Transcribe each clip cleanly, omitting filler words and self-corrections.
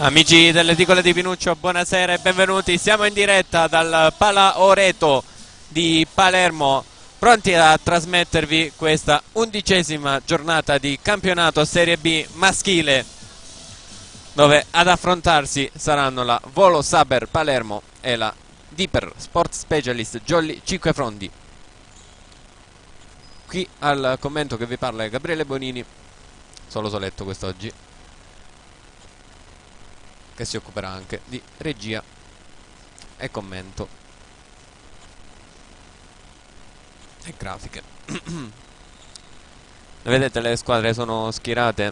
Amici dell'Edicola di Pinuccio, buonasera e benvenuti. Siamo in diretta dal Pala Oreto di Palermo, pronti a trasmettervi questa 11ª giornata di campionato Serie B maschile, dove ad affrontarsi saranno la Volo Saber Palermo e la Dipper Sport Specialist Jolly Cinquefrondi. Qui al commento che vi parla è Gabriele Bonini, solo soletto quest'oggi, che si occuperà anche di regia e commento e grafiche. Vedete, le squadre sono schierate,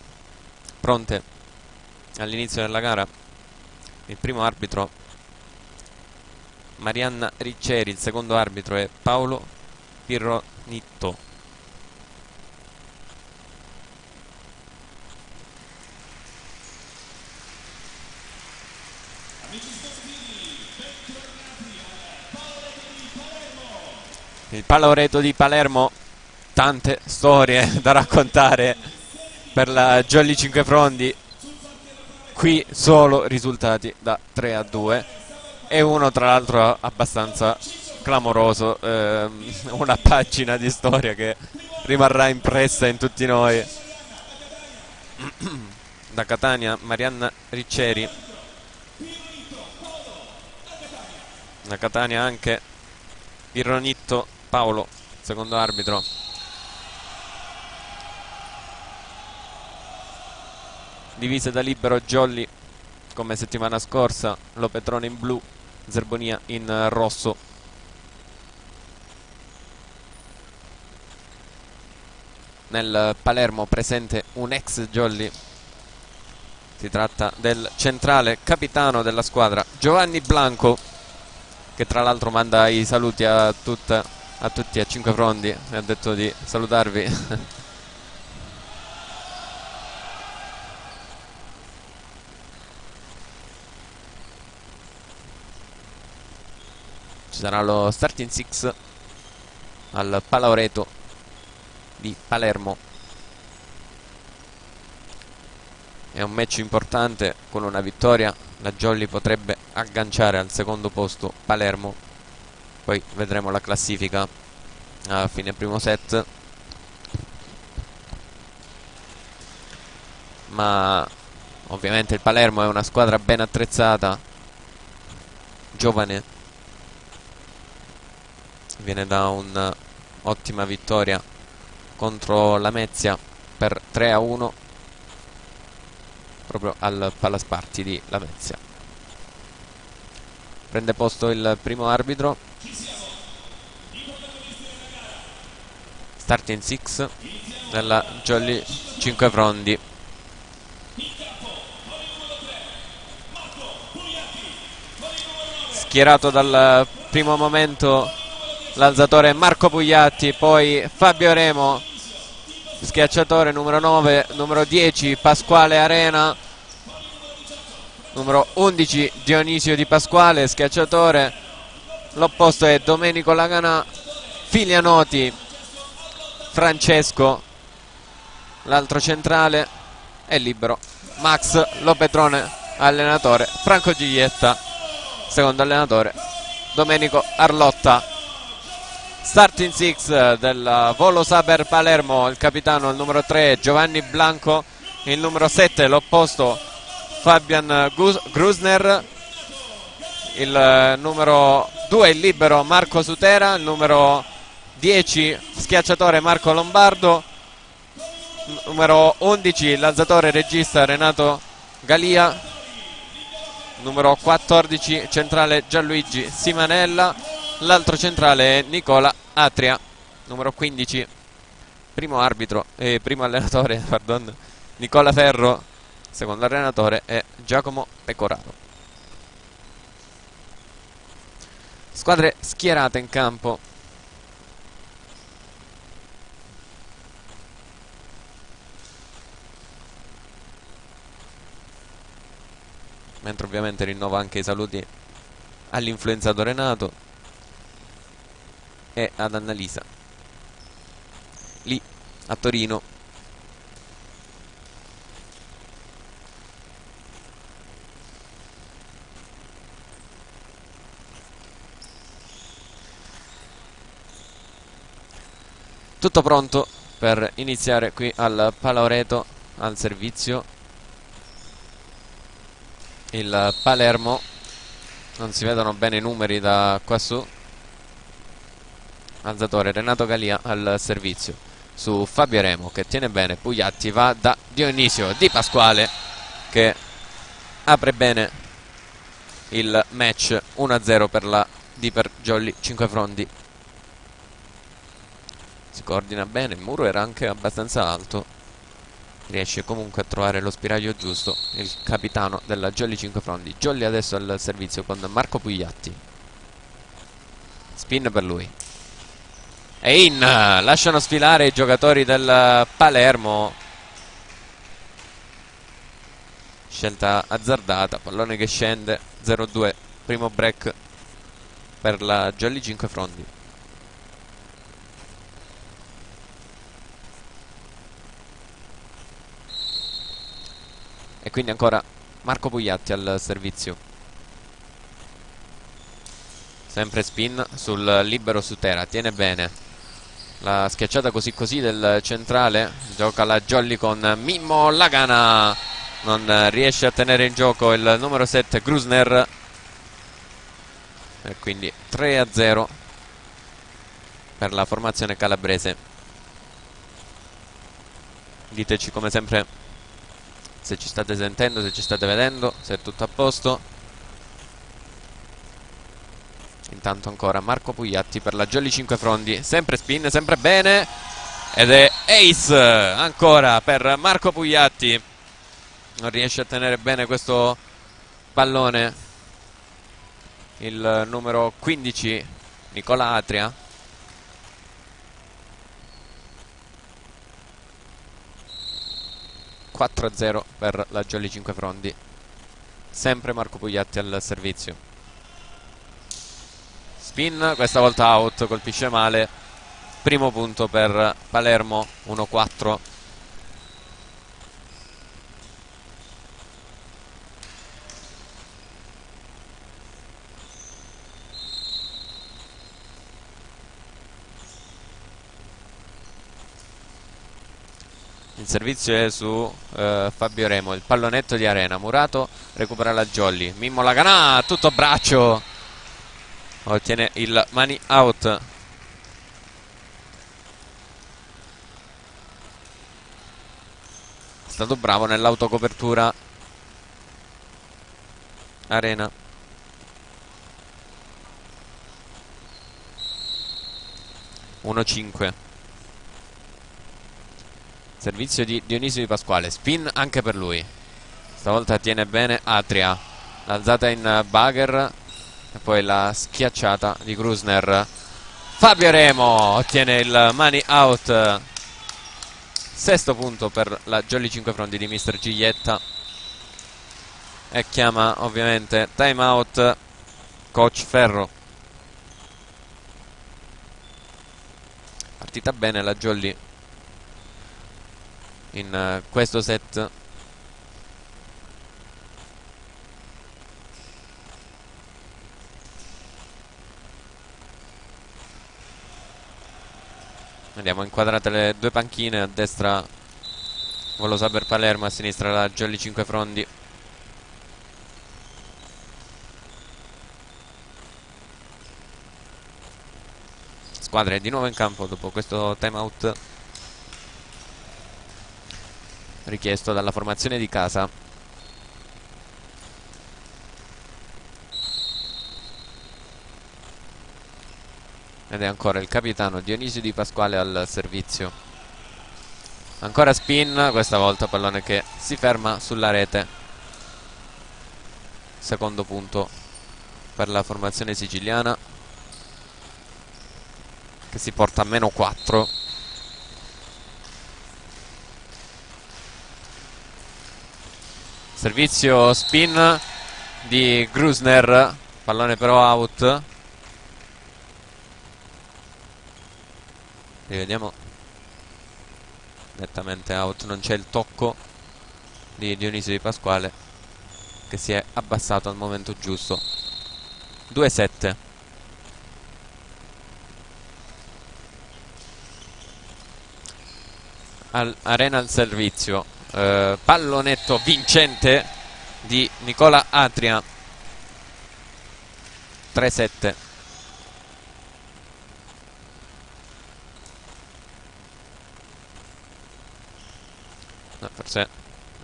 pronte all'inizio della gara. Il primo arbitro Marianna Ricceri, il secondo arbitro è Paolo Pironitto. Il Pala Oreto di Palermo, tante storie da raccontare per la Jolly Cinquefrondi. Qui solo risultati da 3-2 e uno tra l'altro abbastanza clamoroso, una pagina di storia che rimarrà impressa in tutti noi. Da Catania Marianna Ricceri, da Catania anche Pironitto Paolo, secondo arbitro. Divise da libero Jolly come settimana scorsa, Lopetrone in blu, Zerbonia in rosso. Nel Palermo presente un ex Jolly, si tratta del centrale capitano della squadra Giovanni Blanco, che tra l'altro manda i saluti a tutti a Cinquefrondi e ha detto di salutarvi. Ci sarà lo starting six al Pala Oreto di Palermo. È un match importante, con una vittoria la Jolly potrebbe agganciare al secondo posto Palermo. Poi vedremo la classifica a fine primo set, ma ovviamente il Palermo è una squadra ben attrezzata, giovane, viene da un'ottima vittoria contro Lamezia per 3-1 proprio al Palasparti di Lamezia. Prende posto il primo arbitro. Starting six della Jolly Cinquefrondi. Schierato dal primo momento l'alzatore Marco Pugliatti, poi Fabio Remo, schiacciatore numero 9, numero 10 Pasquale Arena, numero 11 Dionisio Di Pasquale, schiacciatore. L'opposto è Domenico Laganà, Filianoti Francesco, l'altro centrale è libero Max Lopetrone, allenatore Franco Giglietta, secondo allenatore Domenico Arlotta. Starting six del Volo Saber Palermo, il capitano il numero 3 Giovanni Blanco, il numero 7 l'opposto Fabian Grusner, il numero 2 il libero Marco Sutera, il numero 10 schiacciatore Marco Lombardo, numero 11 l'alzatore regista Renato Galia, numero 14 centrale Gianluigi Simanella, l'altro centrale è Nicola Atria, numero 15 primo arbitro e primo allenatore pardon, Nicola Ferro, secondo allenatore è Giacomo Pecoraro. Squadre schierate in campo. Mentre ovviamente rinnovo anche i saluti all'influenzato Renato e ad Annalisa lì a Torino. Tutto pronto per iniziare qui al Palaoreto, al servizio il Palermo. Non si vedono bene i numeri da qua su. Alzatore Renato Galia al servizio su Fabio Remo, che tiene bene. Pugliatti va da Dionisio Di Pasquale, che apre bene il match. 1-0 per la Diper Jolly Cinquefrondi. Si coordina bene, il muro era anche abbastanza alto, riesce comunque a trovare lo spiraglio giusto il capitano della Jolly Cinquefrondi. Jolly adesso al servizio con Marco Pugliatti. Spin per lui e in, lasciano sfilare i giocatori del Palermo. Scelta azzardata, pallone che scende. 0-2, primo break per la Jolly Cinquefrondi. E quindi ancora Marco Pugliatti al servizio. Sempre spin sul libero Sutera, tiene bene la schiacciata così così del centrale. Gioca la Jolly con Mimmo Lagana, non riesce a tenere in gioco il numero 7 Grusner, e quindi 3-0 per la formazione calabrese. Diteci come sempre se ci state sentendo, se ci state vedendo, se è tutto a posto. Intanto ancora Marco Pugliatti per la Jolly Cinquefrondi, sempre spin, sempre bene, ed è ace ancora per Marco Pugliatti. Non riesce a tenere bene questo pallone il numero 15 Nicola Atria. (4-0) per la Jolly Cinquefrondi. Sempre Marco Pugliatti al servizio. Spin, questa volta out, colpisce male. Primo punto per Palermo, 1-4. Il servizio è su Fabio Remo, il pallonetto di Arena. Murato recupera la Jolly. Mimmo Lagana, tutto braccio, ottiene il money out. È stato bravo nell'autocopertura Arena. (1-5). Servizio di Dionisio Di Pasquale, spin anche per lui. Stavolta tiene bene Atria. L'alzata in bugger e poi la schiacciata di Grusner. Fabio Remo ottiene il money out. Sesto punto per la Jolly Cinquefrondi di Mister Giglietta, e chiama ovviamente time out coach Ferro. Partita bene la Jolly in questo set. Andiamo, inquadrate le due panchine, a destra Volo Saber Palermo, a sinistra la Jolly Cinquefrondi. Squadre di nuovo in campo dopo questo time out richiesto dalla formazione di casa. Ed è ancora il capitano Dionisio Di Pasquale al servizio. Ancora spin, questa volta pallone che si ferma sulla rete. Secondo punto per la formazione siciliana, che si porta a -4. Servizio spin di Grusner, pallone però out. Rivediamo, nettamente out, non c'è il tocco di Dionisio Di Pasquale, che si è abbassato al momento giusto. 2-7. arena al servizio. Pallonetto vincente di Nicola Atria. 3-7. No, forse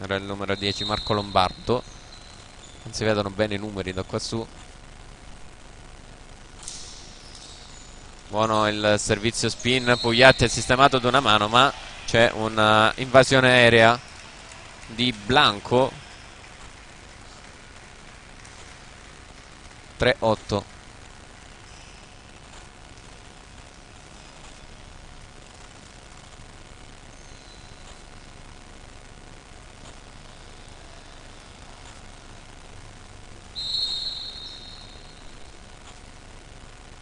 era il numero 10 Marco Lombardo. Non si vedono bene i numeri da qua su. Buono il servizio spin. Pugliatti è sistemato ad una mano, ma c'è una invasione aerea di Blanco. 3-8.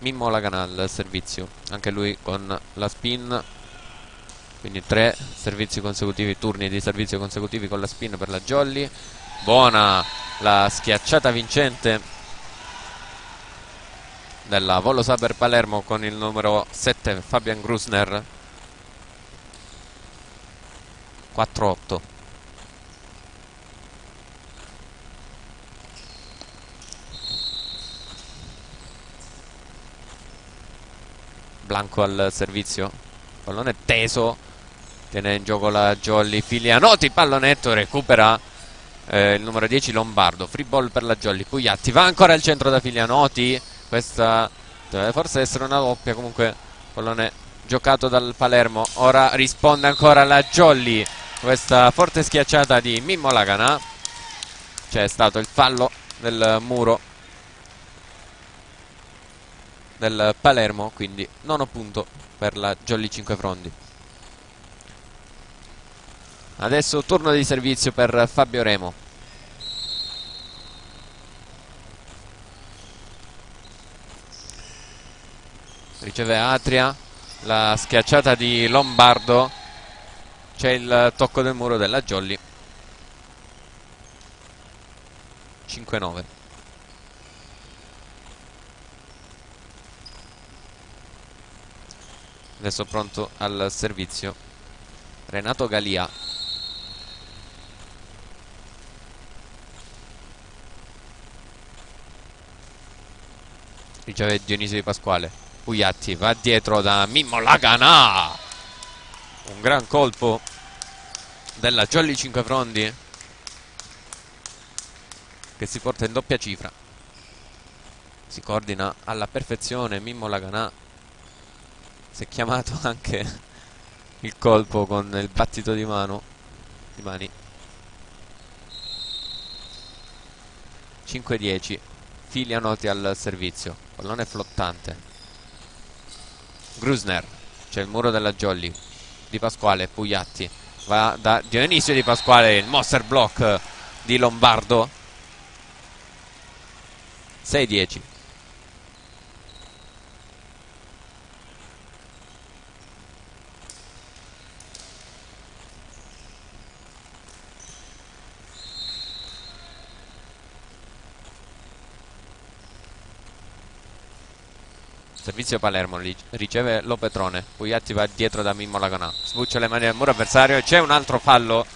Mimmo Laganà al servizio, anche lui con la spin, quindi 3 servizi consecutivi, turni di servizio consecutivi con la spin per la Jolly. Buona la schiacciata vincente della Volo Saber Palermo con il numero 7 Fabian Grusner. 4-8. Blanco al servizio, pallone teso, tiene in gioco la Jolly. Filianoti, pallonetto, recupera il numero 10 Lombardo. Free ball per la Jolly. Pugliatti va ancora al centro da Filianoti. Questa deve forse essere una doppia, comunque pallone giocato dal Palermo. Ora risponde ancora la Jolly. Questa forte schiacciata di Mimmo Laganà. C'è stato il fallo del muro del Palermo, quindi nono punto per la Jolly Cinquefrondi. Adesso turno di servizio per Fabio Remo. Riceve Atria, la schiacciata di Lombardo, c'è il tocco del muro della Jolly. 5-9. Adesso pronto al servizio Renato Galia. Riceve Dionisio Di Pasquale. Pugliatti va dietro da Mimmo Laganà. Un gran colpo della Jolly Cinquefrondi che si porta in doppia cifra. Si coordina alla perfezione Mimmo Laganà. Si è chiamato anche il colpo con il battito di mani. 5-10. Filianoti al servizio, pallone flottante. Grusner, c'è il muro della Jolly. Di Pasquale, Pugliatti va da Dionisio Di Pasquale, il monster block di Lombardo. 6-10. Servizio Palermo, riceve Lopetrone. Pugliatti va dietro da Mimmo Laganà. Sbuccia le mani al muro avversario e c'è un altro fallo.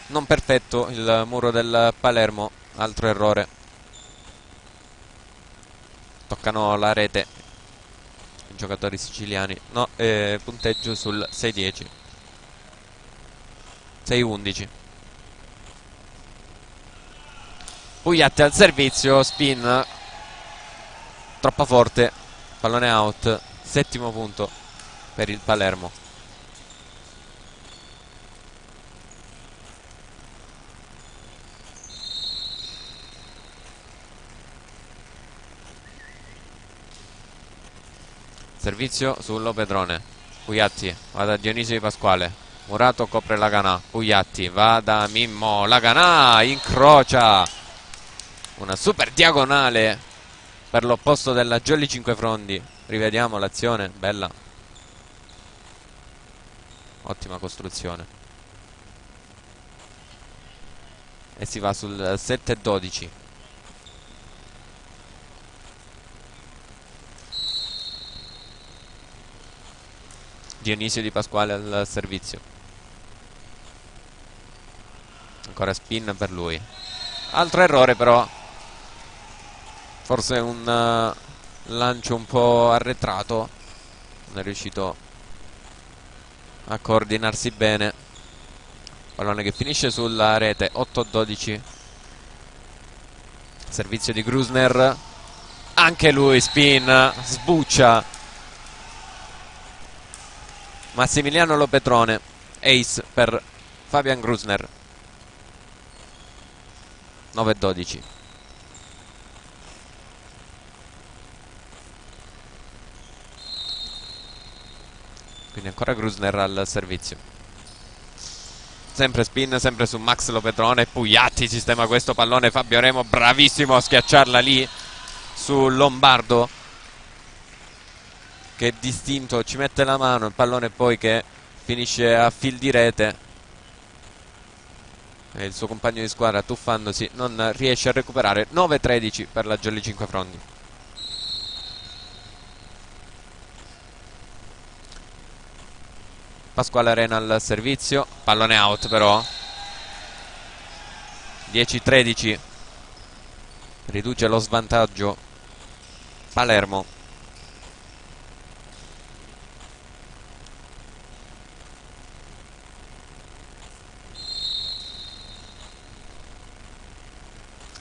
Non perfetto il muro del Palermo. Altro errore. Toccano la rete i giocatori siciliani. No, punteggio sul 6-10. 6-11. Pugliatti al servizio, spin troppo forte, pallone out. Settimo punto per il Palermo. Servizio sull'Opedrone. Pugliatti va da Dionisio Di Pasquale. Murato copre Laganà. Pugliatti va da Mimmo Laganà, incrocia una super diagonale per l'opposto della Jolly Cinquefrondi. Rivediamo l'azione, bella, ottima costruzione. E si va sul 7-12. Dionisio Di Pasquale al servizio. Ancora spin per lui. Altro errore però. Forse un lancio un po' arretrato. Non è riuscito a coordinarsi bene. Pallone che finisce sulla rete. 8-12. Servizio di Grusner. Anche lui spin. Sbuccia Massimiliano Lopetrone. Ace per Fabian Grusner. 9-12. Quindi ancora Grusner al servizio. Sempre spin, sempre su Max Lopetrone. Pugliatti sistema questo pallone. Fabio Remo bravissimo a schiacciarla lì su Lombardo, che distinto ci mette la mano. Il pallone poi che finisce a fil di rete e il suo compagno di squadra, tuffandosi, non riesce a recuperare. 9-13 per la Jolly Cinquefrondi. Pasquale Arena al servizio. Pallone out però. 10-13. Riduce lo svantaggio Palermo.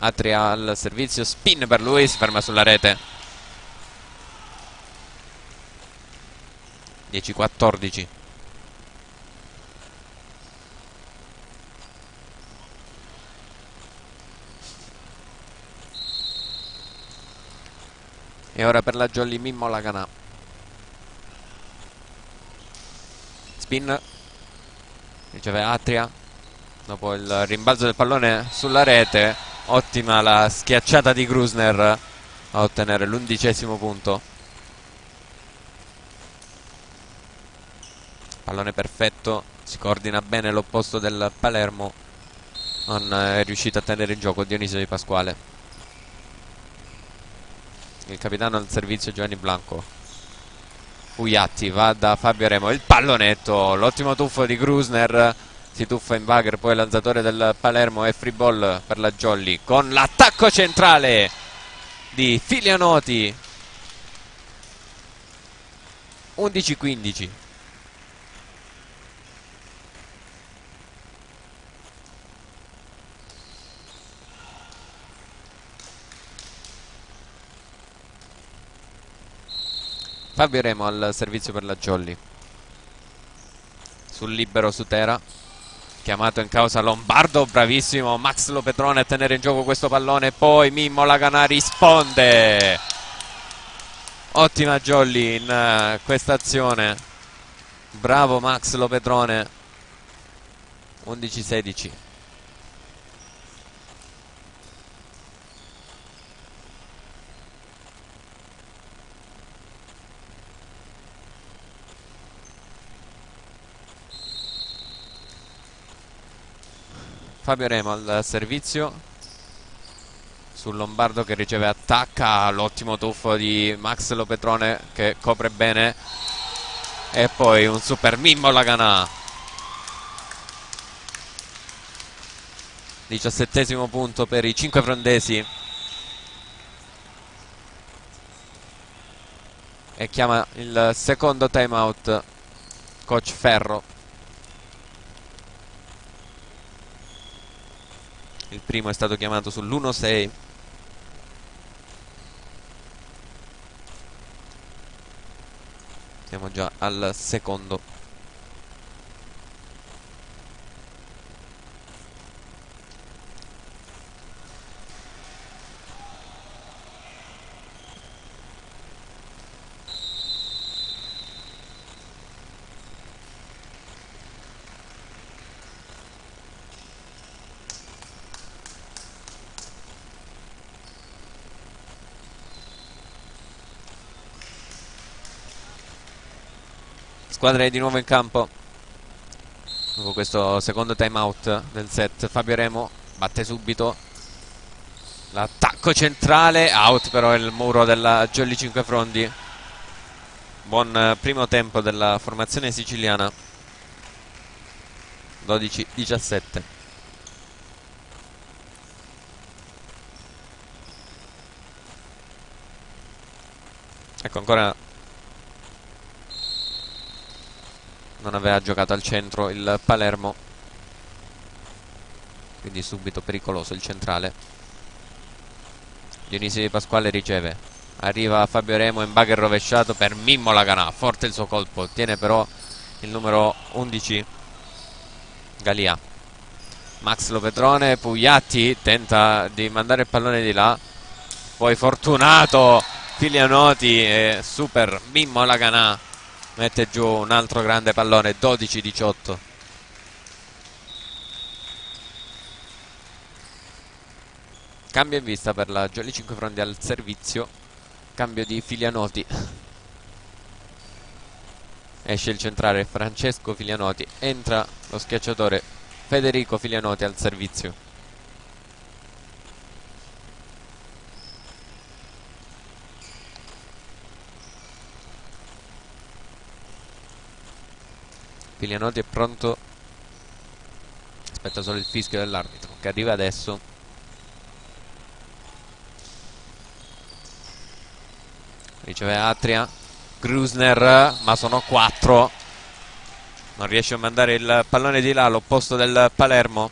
Atria al servizio. Spin per lui. Si ferma sulla rete. 10-14. E ora per la Jolly Mimmo Laganà. Spin. Riceve Atria. Dopo il rimbalzo del pallone sulla rete. Ottima la schiacciata di Grusner a ottenere l'11° punto. Pallone perfetto. Si coordina bene l'opposto del Palermo. Non è riuscito a tenere in gioco Dionisio Di Pasquale. Il capitano al servizio Giovanni Blanco. Pugliatti va da Fabio Remo. Il pallonetto. L'ottimo tuffo di Grusner. Si tuffa in bagger. Poi l'alzatore del Palermo e free ball per la Jolly. Con l'attacco centrale di Filianoti. 11-15. Fabio Remo al servizio per la Jolly. Sul libero Sutera. Chiamato in causa Lombardo. Bravissimo Max Lopetrone a tenere in gioco questo pallone. Poi Mimmo Laganà risponde. Ottima Jolly in questa azione. Bravo Max Lopetrone. 11-16. Fabio Remo al servizio sul Lombardo che riceve, attacca. L'ottimo tuffo di Max Lopetrone che copre bene. E poi un super Mimmo Laganà. 17° punto per i cinquefrondesi. E chiama il secondo timeout coach Ferro. Il primo è stato chiamato sull'1-6. Siamo già al secondo. Squadra è di nuovo in campo dopo questo secondo time out del set. Fabio Remo batte subito. L'attacco centrale, out però il muro della Jolly Cinquefrondi. Buon primo tempo della formazione siciliana. 12-17. Ecco, ancora non aveva giocato al centro il Palermo, quindi subito pericoloso il centrale. Dionisio Di Pasquale riceve, arriva Fabio Remo in bugger rovesciato per Mimmo Laganà, forte il suo colpo, tiene però il numero 11 Galia. Max Lopetrone, Pugliatti tenta di mandare il pallone di là, poi fortunato Filianoti e super Mimmo Laganà mette giù un altro grande pallone. 12-18. Cambio in vista per la Jolly Cinquefrondi al servizio, cambio di Filianoti, esce il centrale Francesco Filianoti, entra lo schiacciatore Federico Filianoti al servizio. Filianoti è pronto, aspetta solo il fischio dell'arbitro che arriva adesso. Riceve Atria, Grusner, ma sono 4, non riesce a mandare il pallone di là all'opposto del Palermo.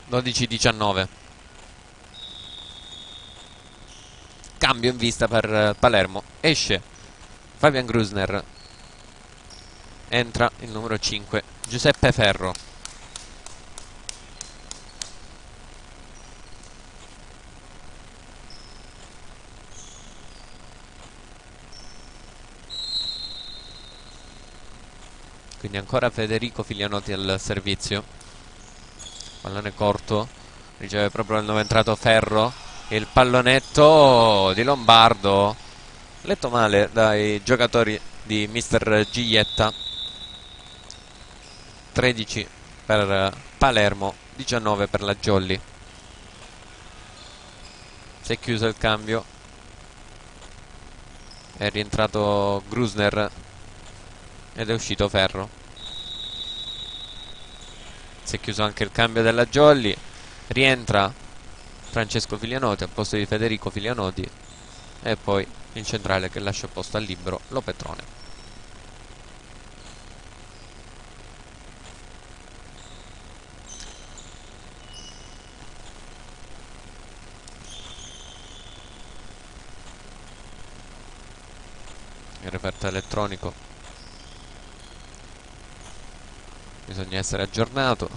12-19. Cambio in vista per Palermo, esce Fabian Grusner, entra il numero 5 Giuseppe Ferro. Quindi ancora Federico Filianoti al servizio, pallone corto, riceve proprio il nuovo entrato Ferro, il pallonetto di Lombardo letto male dai giocatori di mister Giglietta. 13 per Palermo, 19 per la Jolly. Si è chiuso il cambio, è rientrato Grusner ed è uscito Ferro. Si è chiuso anche il cambio della Jolly, rientra Francesco Filianoti al posto di Federico Filianoti e poi il centrale che lascia posto al libero Lopetrone. Il referto elettronico, bisogna essere aggiornato,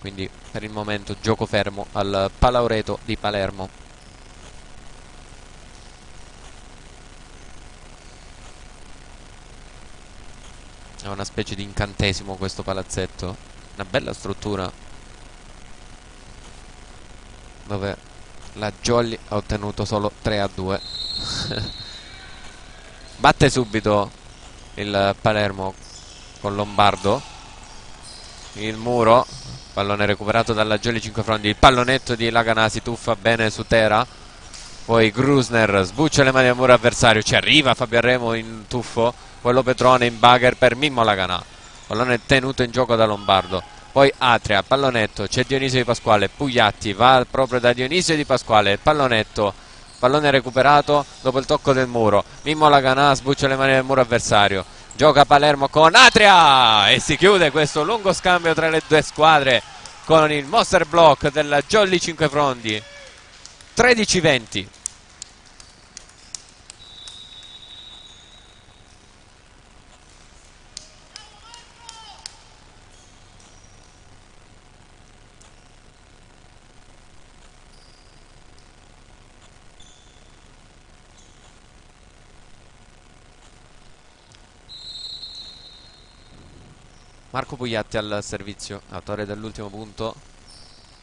quindi per il momento gioco fermo al Palaureto di Palermo. È una specie di incantesimo questo palazzetto, una bella struttura dove la Jolly ha ottenuto solo 3-2. Batte subito il Palermo con Lombardo, il muro, pallone recuperato dalla Jolly Cinquefrondi, il pallonetto di Laganà si tuffa bene su Tera, poi Grusner sbuccia le mani al muro avversario, ci arriva Fabio Remo in tuffo, poi Lopetrone in bugger per Mimmo Laganà, pallone tenuto in gioco da Lombardo, poi Atria, pallonetto, c'è Dionisio Di Pasquale, Pugliatti va proprio da Dionisio Di Pasquale, pallonetto, pallone recuperato dopo il tocco del muro, Mimmo Laganà sbuccia le mani al muro avversario, gioca Palermo con Atria e si chiude questo lungo scambio tra le due squadre con il monster block della Jolly Cinquefrondi. 13-20. Marco Pugliatti al servizio, autore dell'ultimo punto,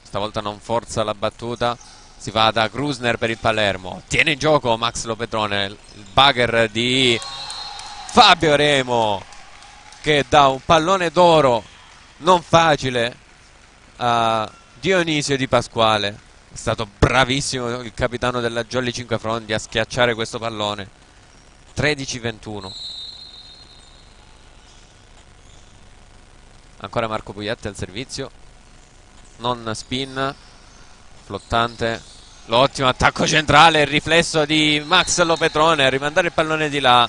stavolta non forza la battuta, si va da Grusner per il Palermo, tiene in gioco Max Lopetrone, il bugger di Fabio Remo che dà un pallone d'oro non facile a Dionisio Di Pasquale. È stato bravissimo il capitano della Jolly Cinquefrondi a schiacciare questo pallone. 13-21. Ancora Marco Pugliatti al servizio, non spin, flottante, l'ottimo attacco centrale, il riflesso di Max Lopetrone a rimandare il pallone di là.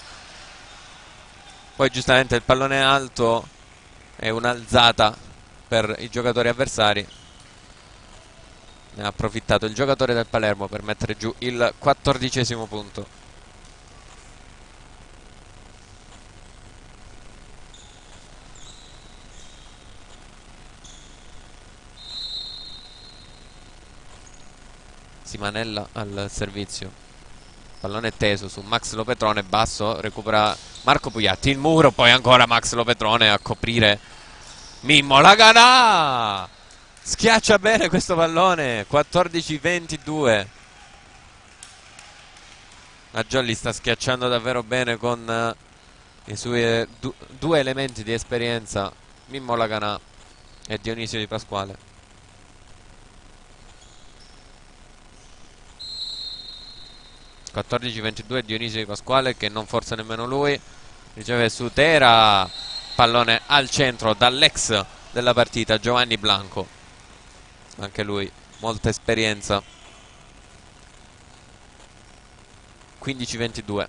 Poi giustamente il pallone alto è un'alzata per i giocatori avversari. Ne ha approfittato il giocatore del Palermo per mettere giù il 14° punto. Simanella al servizio, pallone teso su Max Lopetrone, basso, recupera Marco Pugliatti, il muro, poi ancora Max Lopetrone a coprire Mimmo Laganà, schiaccia bene questo pallone. 14-22. la Jolly sta schiacciando davvero bene con i suoi due elementi di esperienza, Mimmo Laganà e Dionisio Di Pasquale. (14-22) Dionisio Di Pasquale, che non forza nemmeno lui, riceve su Tera, pallone al centro dall'ex della partita Giovanni Blanco, anche lui molta esperienza. 15-22.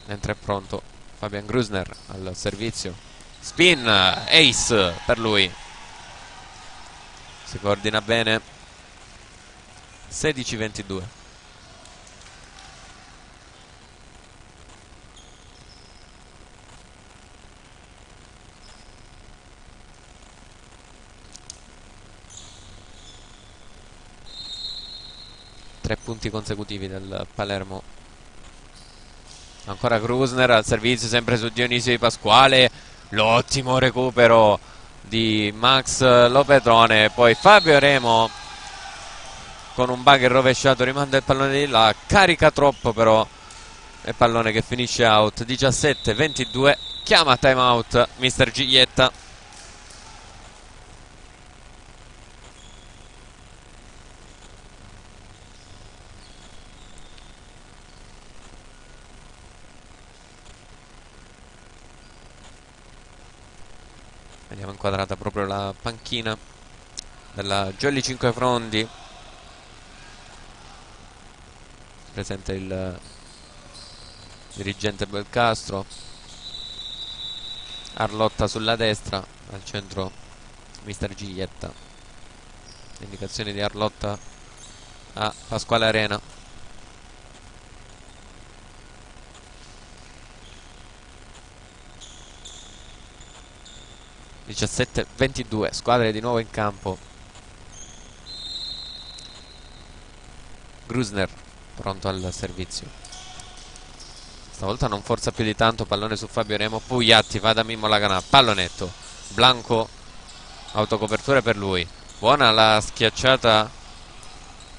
mentre è pronto Fabian Grusner al servizio, spin, ace per lui, si coordina bene. 16-22. Tre punti consecutivi del Palermo. Ancora Grusner al servizio, sempre su Dionisio Di Pasquale, l'ottimo recupero di Max Lopetrone, poi Fabio Remo con un bugger rovesciato rimanda il pallone di là, carica troppo però è pallone che finisce out. 17-22, chiama time out mister Giglietta. Vediamo inquadrata proprio la panchina della Jolly Cinquefrondi. Presente il dirigente Belcastro, Arlotta sulla destra, al centro mister Giglietta. Indicazioni di Arlotta a Pasquale Arena. - 17-22, squadre di nuovo in campo. Grusner pronto al servizio, stavolta non forza più di tanto, pallone su Fabio Remo, Pugliatti va da Mimmo Laganà, pallonetto, Blanco, autocopertura per lui, buona la schiacciata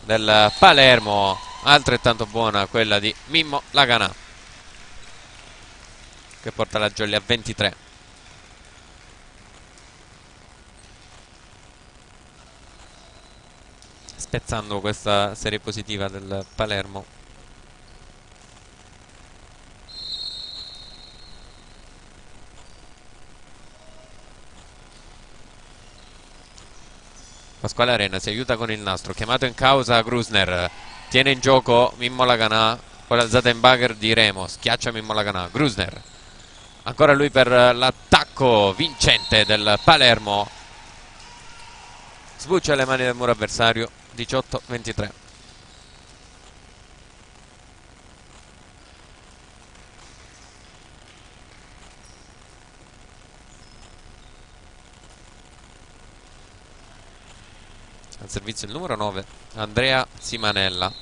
del Palermo, altrettanto buona quella di Mimmo Laganà, che porta la Jolly a 23. Spezzando questa serie positiva del Palermo. Pasquale Arena si aiuta con il nastro, chiamato in causa Grusner, tiene in gioco Mimmo Laganà, poi l'alzata in bugger di Remo, schiaccia Mimmo Laganà, Grusner, ancora lui per l'attacco vincente del Palermo, sbuccia le mani del muro avversario. 18-23. Al servizio il numero 9 Andrea Simanella,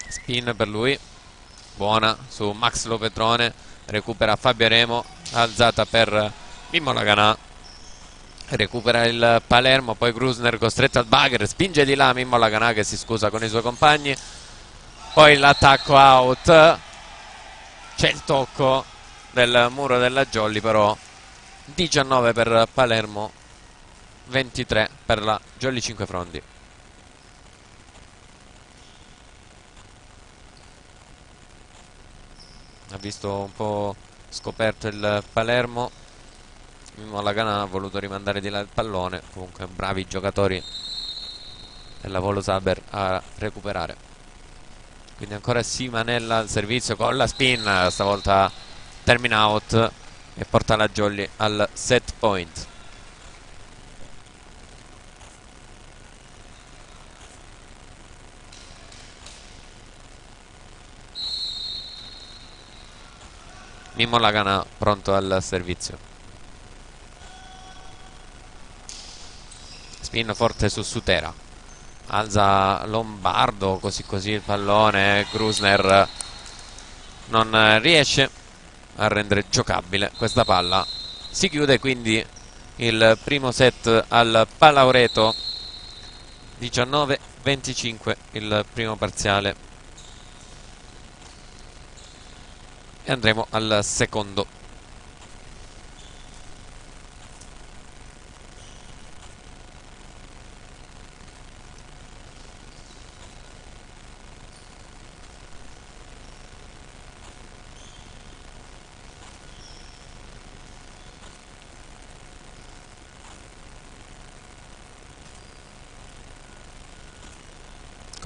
spin per lui, buona su Max Lopetrone, recupera Fabio Remo, alzata per Mimmo Laganà, recupera il Palermo, poi Grusner costretto al bugger, spinge di là Mimmo Laganà che si scusa con i suoi compagni, poi l'attacco out, c'è il tocco del muro della Jolly, però 19 per Palermo, 23 per la Jolly Cinquefrondi. Ha visto un po' scoperto il Palermo. Mimmo Lagana ha voluto rimandare di là il pallone. Comunque bravi giocatori della Volo Saber a recuperare. Quindi ancora Simanella al servizio con la spin, stavolta termina out e porta la Jolly al set point. Mimmo Lagana pronto al servizio. Spin forte su Sutera, alza Lombardo, così così il pallone. Grusner non riesce a rendere giocabile questa palla. Si chiude quindi il primo set al Palaureto, 19-25 il primo parziale, e andremo al secondo.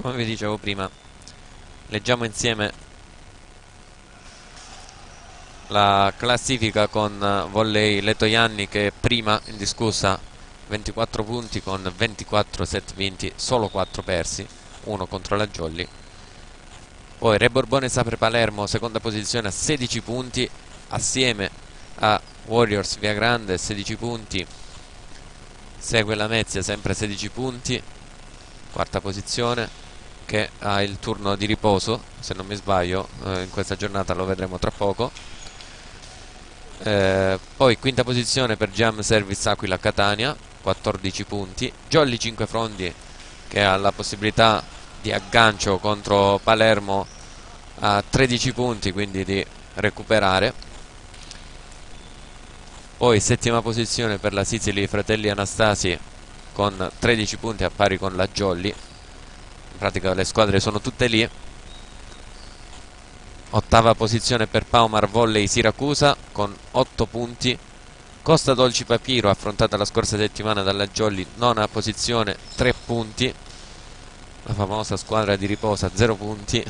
Come vi dicevo prima, leggiamo insieme la classifica con Volley Letojanni, che è prima indiscussa, 24 punti con 24 set vinti, solo 4 persi, 1 contro la Jolly. Poi Re Borbone Sapre Palermo, seconda posizione a 16 punti, assieme a Warriors Via Grande, 16 punti. Segue la Mezzia, sempre 16 punti, quarta posizione, che ha il turno di riposo, se non mi sbaglio, in questa giornata, lo vedremo tra poco. Poi quinta posizione per Jam Service Aquila Catania, 14 punti. Jolly Cinquefrondi, che ha la possibilità di aggancio contro Palermo, a 13 punti, quindi di recuperare. Poi settima posizione per la Sicily Fratelli Anastasi, con 13 punti a pari con la Jolly. In pratica le squadre sono tutte lì. Ottava posizione per Paumar Volley Siracusa con 8 punti. Costa Dolci Papiro, affrontata la scorsa settimana dalla Jolly, nona posizione, 3 punti. La famosa squadra di riposa, 0 punti.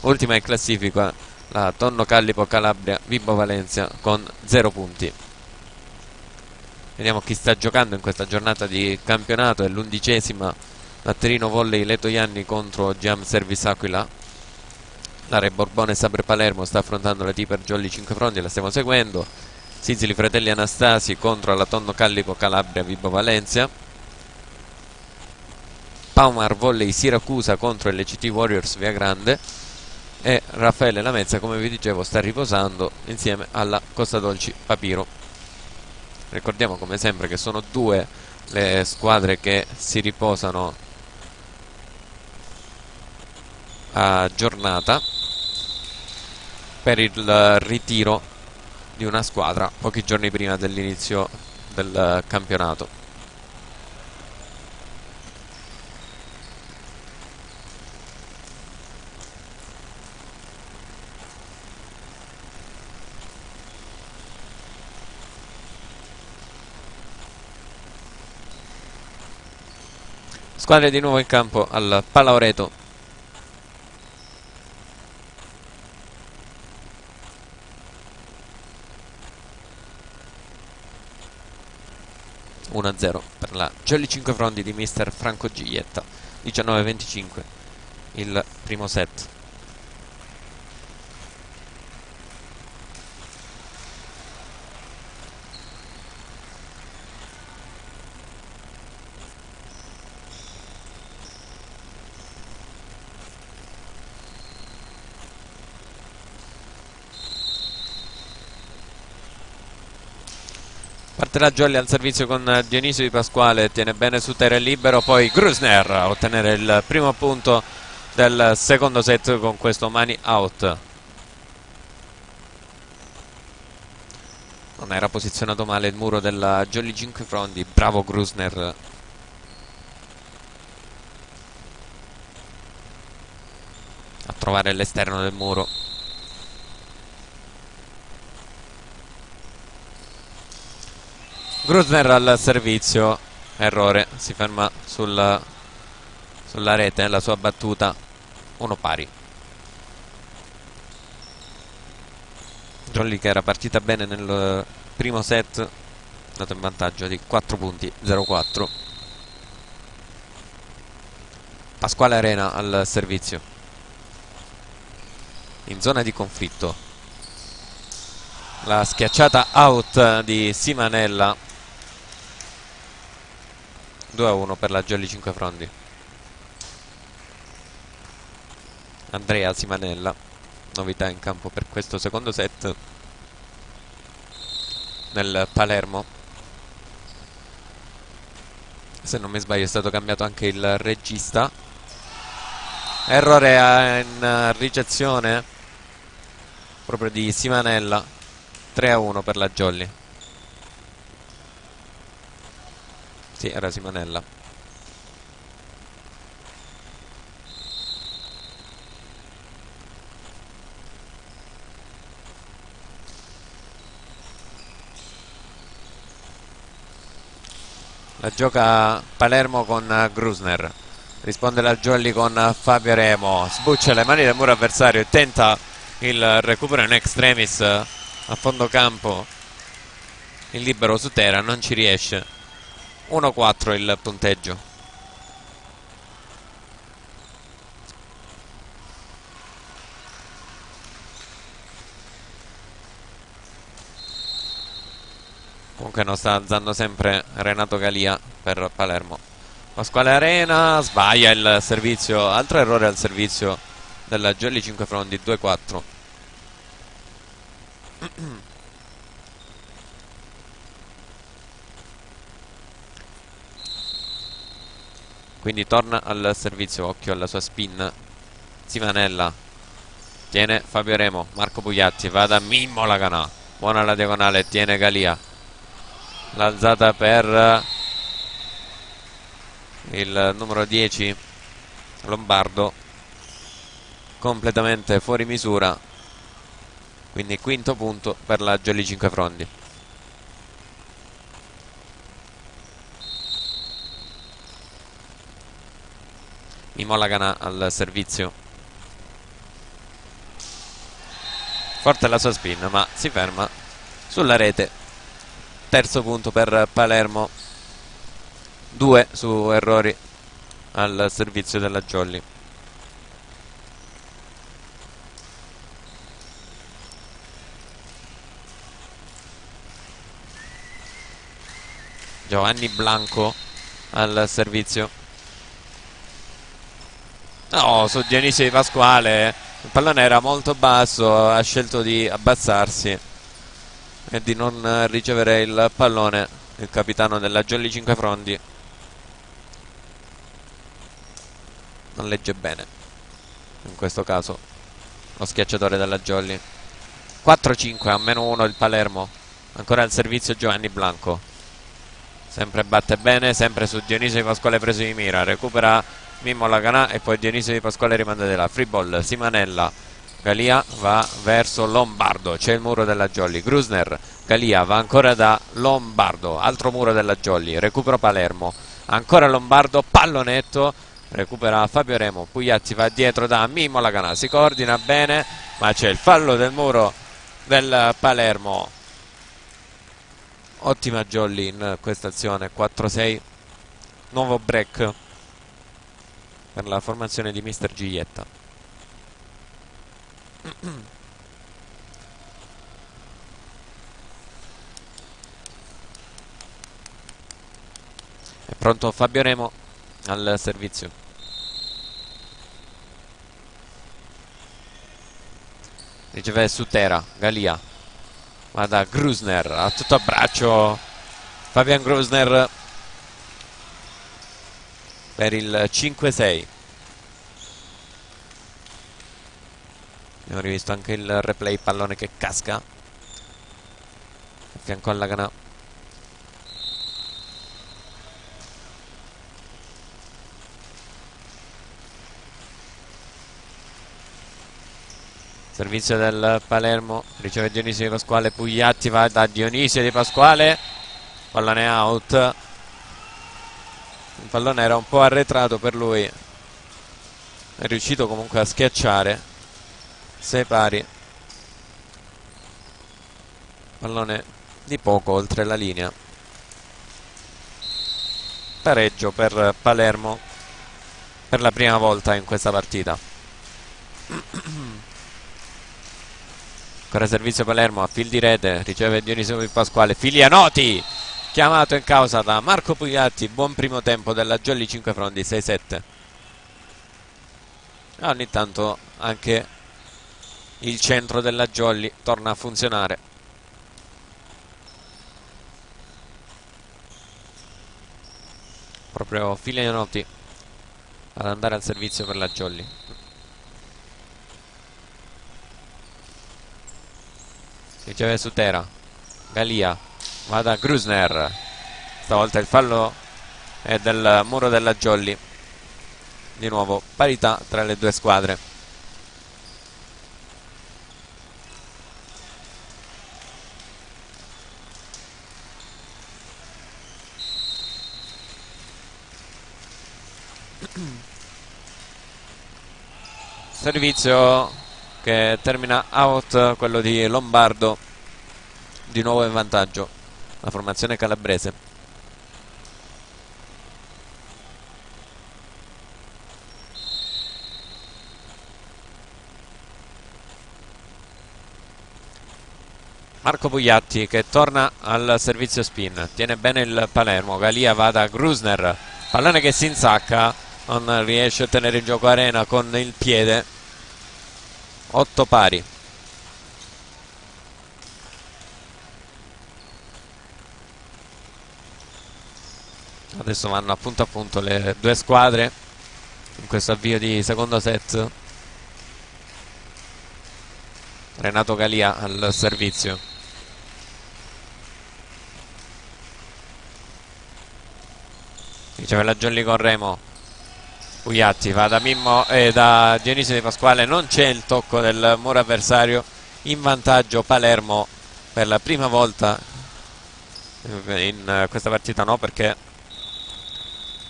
Ultima in classifica la Tonno Callipo Calabria Vibo Valencia con 0 punti. Vediamo chi sta giocando in questa giornata di campionato. È l'11ª Latterino Volley Letojanni contro Jam Service Aquila. La Re Borbone Sabre Palermo sta affrontando la Tiper Jolly Cinquefrondi, la stiamo seguendo. Sicily Fratelli Anastasi contro la Tonno Callipo Calabria Vibo Valencia. Paumar Volley Siracusa contro LCT Warriors Via Grande. E Raffaele Lamezza, come vi dicevo, sta riposando insieme alla Costa Dolci Papiro. Ricordiamo come sempre che sono 2 le squadre che si riposano a giornata per il ritiro di una squadra pochi giorni prima dell'inizio del campionato. Squadre di nuovo in campo al Palaureto. (1-0) per la Jolly Cinquefrondi di mister Franco Giglietta. 19-25 il primo set. Parte la Jolly al servizio con Dionisio Di Pasquale, tiene bene su terra libero, poi Grusner a ottenere il primo punto del secondo set con questo money out. Non era posizionato male il muro della Jolly Cinquefrondi. Bravo Grusner a trovare l'esterno del muro. Grusner al servizio, errore, si ferma sulla rete, la sua battuta, 1 pari. Jolly che era partita bene nel primo set, dato in vantaggio di 4 punti, 0-4. Pasquale Arena al servizio, in zona di conflitto. La schiacciata out di Simanella, 2-1 per la Jolly Cinquefrondi. Andrea Simanella, novità in campo per questo secondo set nel Palermo. Se non mi sbaglio è stato cambiato anche il regista. Errore in ricezione proprio di Simanella, 3-1 per la Jolly. Sì, era Simanella. La gioca Palermo con Grusner. Risponde la Jolly con Fabio Remo. Sbuccia le mani del muro avversario e tenta il recupero in extremis a fondo campo. Il libero su terra non ci riesce. 1-4 il punteggio. Comunque non sta alzando sempre Renato Galia per Palermo. Pasquale Arena sbaglia il servizio, altro errore al servizio della Jolly Cinquefrondi, 2-4. Quindi torna al servizio, occhio alla sua spin. Simanella tiene Fabio Remo, Marco Pugliatti va da Mimmo Laganà, buona la diagonale, tiene Galia. L'alzata per il numero 10 Lombardo, completamente fuori misura, quindi quinto punto per la Jolly Cinquefrondi. Mimmo Laganà al servizio, forte la sua spin ma si ferma sulla rete. Terzo punto per Palermo, 2 su errori al servizio della Jolly. Giovanni Blanco al servizio. No, su Dionisio Di Pasquale il pallone era molto basso, ha scelto di abbassarsi e di non ricevere il pallone il capitano della Jolly Cinquefrondi. Non legge bene in questo caso lo schiacciatore della Jolly. 4-5 a -1 il Palermo. Ancora al servizio Giovanni Blanco, sempre batte bene, sempre su Dionisio Di Pasquale preso di mira, recupera Mimmo Laganà e poi Dionisio Di Pasquale rimanda della free ball. Simanella, Galia va verso Lombardo, c'è il muro della Jolly. Grusner, Galia va ancora da Lombardo, altro muro della Jolly, recupero Palermo, ancora Lombardo, pallonetto, recupera Fabio Remo. Pugliatti va dietro da Mimmo Laganà, si coordina bene ma c'è il fallo del muro del Palermo. Ottima Jolly in questa azione, 4-6, nuovo break per la formazione di Mister Giglietta. È pronto Fabio Remo al servizio. Riceve su terra Galia, va da Grusner a tutto abbraccio Fabian Grusner per il 5-6. Abbiamo rivisto anche il replay, pallone che casca, fianco alla Canà. Servizio del Palermo, riceve Dionisio Di Pasquale, Pugliatti va da Dionisio Di Pasquale, pallone out. Il pallone era un po' arretrato per lui, è riuscito comunque a schiacciare. 6 pari, pallone di poco oltre la linea. Pareggio per Palermo per la prima volta in questa partita. Ancora servizio Palermo, a fil di rete, riceve Dionisio Di Pasquale, Filianotti chiamato in causa da Marco Pugliatti. Buon primo tempo della Jolly 5 Frondi, 6-7. Ogni tanto anche il centro della Jolly torna a funzionare. Proprio Filianotti ad andare al servizio per la Jolly. Riceve Sutera, Galia, va da Grusner. Stavolta il fallo è del muro della Jolly. Di nuovo parità tra le due squadre. Servizio che termina out, quello di Lombardo, di nuovo in vantaggio la formazione calabrese. Marco Pugliatti che torna al servizio spin, tiene bene il Palermo, Galia va da Grusner, pallone che si insacca, non riesce a tenere in gioco Arena con il piede. 8 pari. Adesso vanno a punto le due squadre in questo avvio di secondo set. Renato Galia al servizio. Riceve la Jolly con Remo. Pugliatti va da Mimmo e da Dionisio Di Pasquale, non c'è il tocco del muro avversario. In vantaggio Palermo per la prima volta in questa partita, no, perché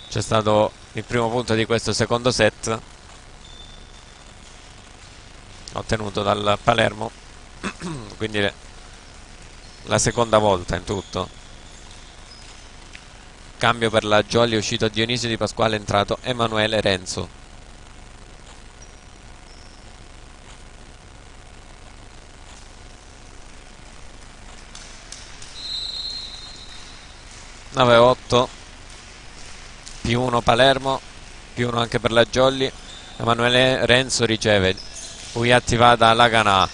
c'è stato il primo punto di questo secondo set ottenuto dal Palermo, quindi la seconda volta in tutto. Cambio per la Jolly, è uscito Dionisio Di Pasquale, è entrato Emanuele Renzo. Nove 8 più 1 Palermo, più 1 anche per la Jolly. Emanuele Renzo riceve, Pugliatti va da Laganà,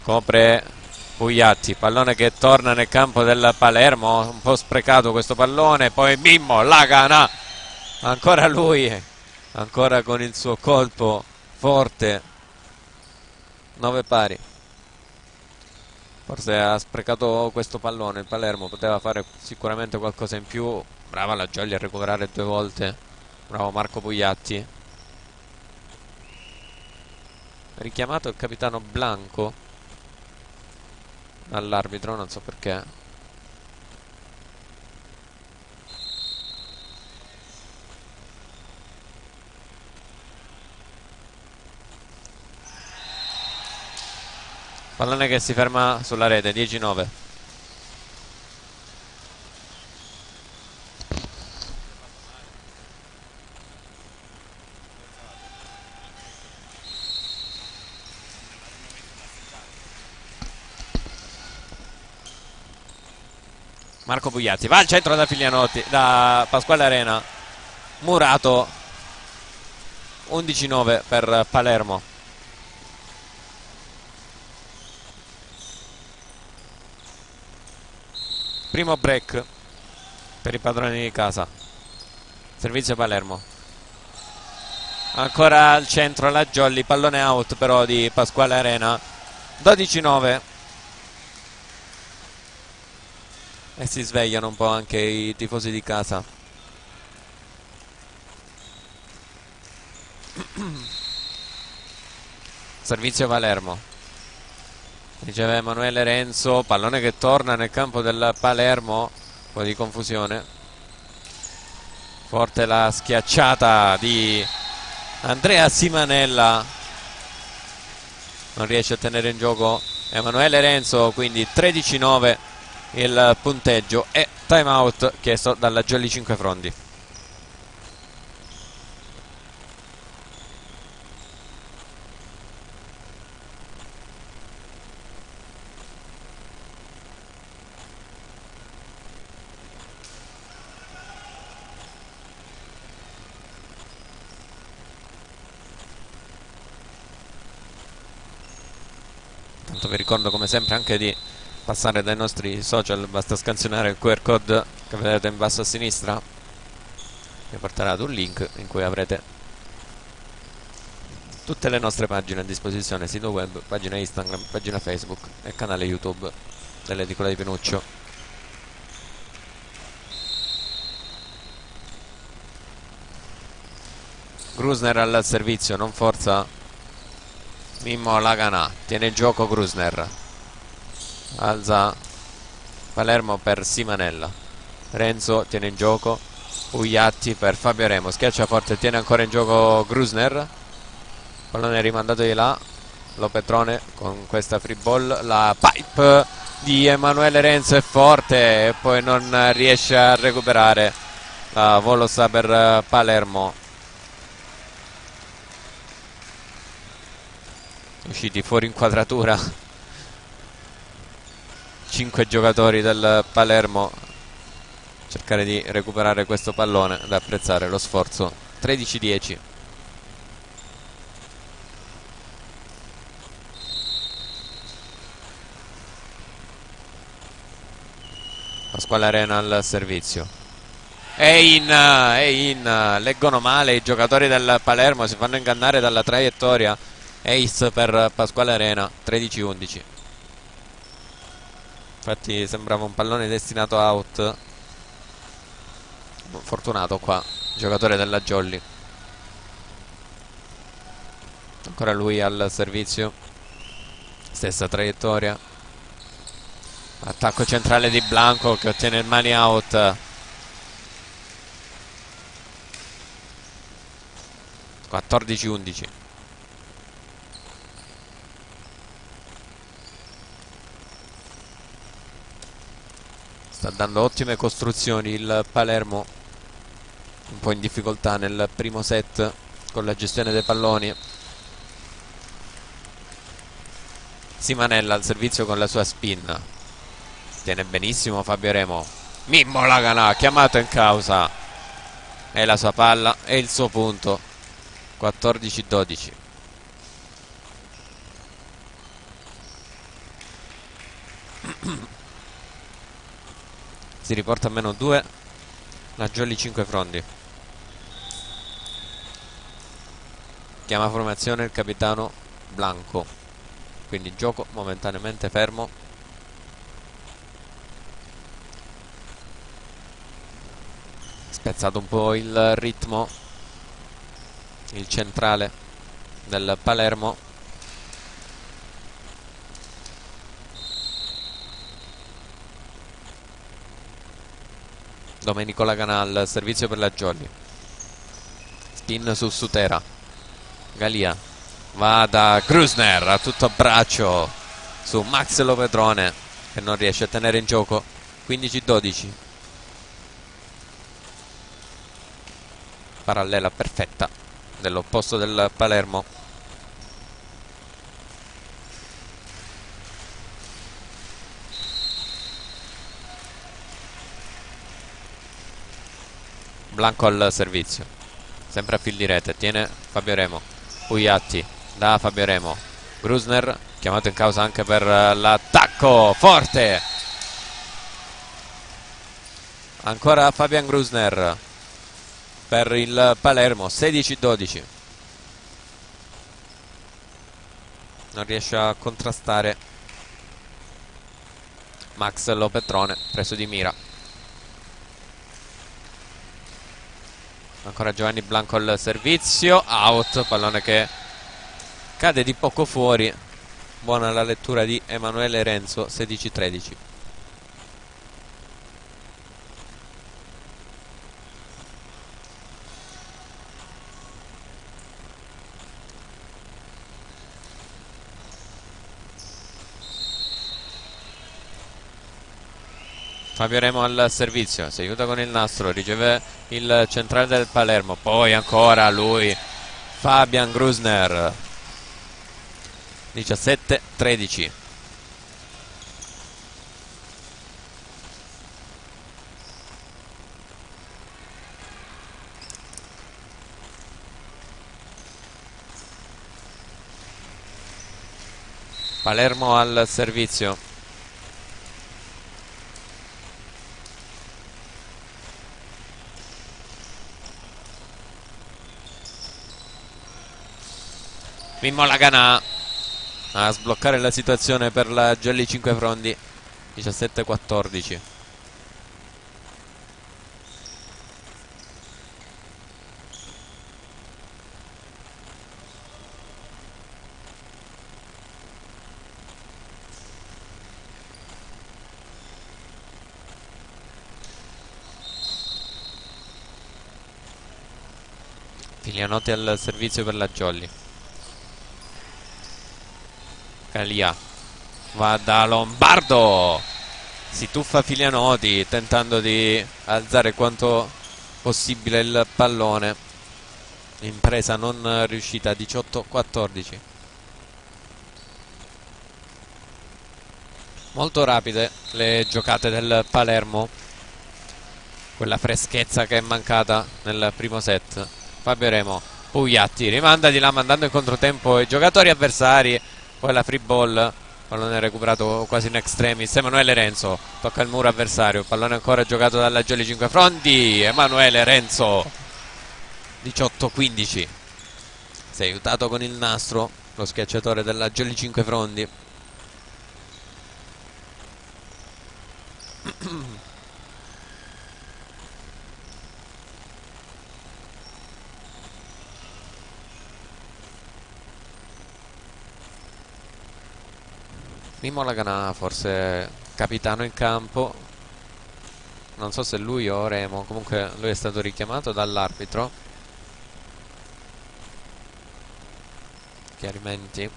copre Pugliatti, pallone che torna nel campo del Palermo, un po' sprecato questo pallone, poi Mimmo, Laganà, ancora lui, ancora con il suo colpo forte. 9 pari. Forse ha sprecato questo pallone il Palermo, poteva fare sicuramente qualcosa in più. Brava la Jolly a recuperare 2 volte, bravo Marco Pugliatti. Richiamato il capitano Blanco all'arbitro, non so perché. Pallone che si ferma sulla rete, 10-9. Marco Pugliatti va al centro da Filianotti, da Pasquale Arena. Murato. 11-9 per Palermo. Primo break per i padroni di casa. Servizio Palermo. Ancora al centro la Jolly, pallone out però di Pasquale Arena. 12-9. e si svegliano un po' anche i tifosi di casa. Servizio Palermo, riceve Emanuele Renzo, pallone che torna nel campo del Palermo, un po' di confusione, forte la schiacciata di Andrea Simanella, non riesce a tenere in gioco Emanuele Renzo, quindi 13-9 il punteggio e time out chiesto dalla Jolly Cinquefrondi. Tanto vi ricordo come sempre anche di passare dai nostri social, basta scansionare il QR code che vedete in basso a sinistra, vi porterà ad un link in cui avrete tutte le nostre pagine a disposizione, sito web, pagina Instagram, pagina Facebook e canale YouTube dell'Edicola di Pinuccio. Grusner al servizio, non forza Mimmo Laganà, tiene il gioco Grusner, alza Palermo per Simanella, Renzo tiene in gioco, Ugliatti per Fabio Remo, schiaccia forte, tiene ancora in gioco Grusner, pallone rimandato di là, Lo Petrone con questa free ball, la pipe di Emanuele Renzo è forte e poi non riesce a recuperare, la volo sta per Palermo. Usciti fuori inquadratura 5 giocatori del Palermo, cercare di recuperare questo pallone, da apprezzare lo sforzo. 13-10. Pasquale Arena al servizio, è in, leggono male i giocatori del Palermo, si fanno ingannare dalla traiettoria. Ace per Pasquale Arena, 13-11. Infatti sembrava un pallone destinato out. Fortunato qua, giocatore della Jolly. Ancora lui al servizio, stessa traiettoria. Attacco centrale di Blanco che ottiene il money out. 14-11. Sta dando ottime costruzioni il Palermo, un po' in difficoltà nel primo set con la gestione dei palloni. Simanella al servizio con la sua spin, tiene benissimo Fabio Remo. Mimmo Laganà chiamato in causa, è la sua palla e il suo punto. 14-12. Si riporta a -2 la Jolly Cinquefrondi. Chiama formazione il capitano Blanco, quindi gioco momentaneamente fermo. Spezzato un po' il ritmo il centrale del Palermo. Domenico Laganà, servizio per la Jolly, spin su Sutera, Galia va da Grusner a tutto abbraccio su Max Lo Petrone che non riesce a tenere in gioco. 15-12. Parallela perfetta dell'opposto del Palermo. Blanco al servizio, sempre a fil di rete, tiene Fabio Remo, Ugliatti da Fabio Remo, Grusner chiamato in causa anche per l'attacco forte, ancora Fabian Grusner per il Palermo. 16-12. Non riesce a contrastare Max Lopetrone preso di mira. Ancora Giovanni Blanco al servizio, out, pallone che cade di poco fuori. Buona la lettura di Emanuele Renzo, 16-13. Fabio Remo al servizio, si aiuta con il nastro, riceve il centrale del Palermo, poi ancora lui, Fabian Grusner. 17-13. Palermo al servizio. Mimmo Laganà a sbloccare la situazione per la Gelli Cinquefrondi. 17-14. Filianotti al servizio per la Jolly. Calia va da Lombardo, si tuffa Filianotti tentando di alzare quanto possibile il pallone. Impresa non riuscita. 18-14. Molto rapide le giocate del Palermo, quella freschezza che è mancata nel primo set. Fabio Remo, Pugliatti rimanda di là mandando in controtempo i giocatori avversari. Poi la free ball, pallone recuperato quasi in extremis. Emanuele Renzo tocca il muro avversario, pallone ancora giocato dalla Gelli Cinquefrondi. Emanuele Renzo, 18-15. Si è aiutato con il nastro lo schiacciatore della Gelli Cinquefrondi. Mimmo Laganà forse capitano in campo, non so se lui o Remo, comunque lui è stato richiamato dall'arbitro. Chiarimenti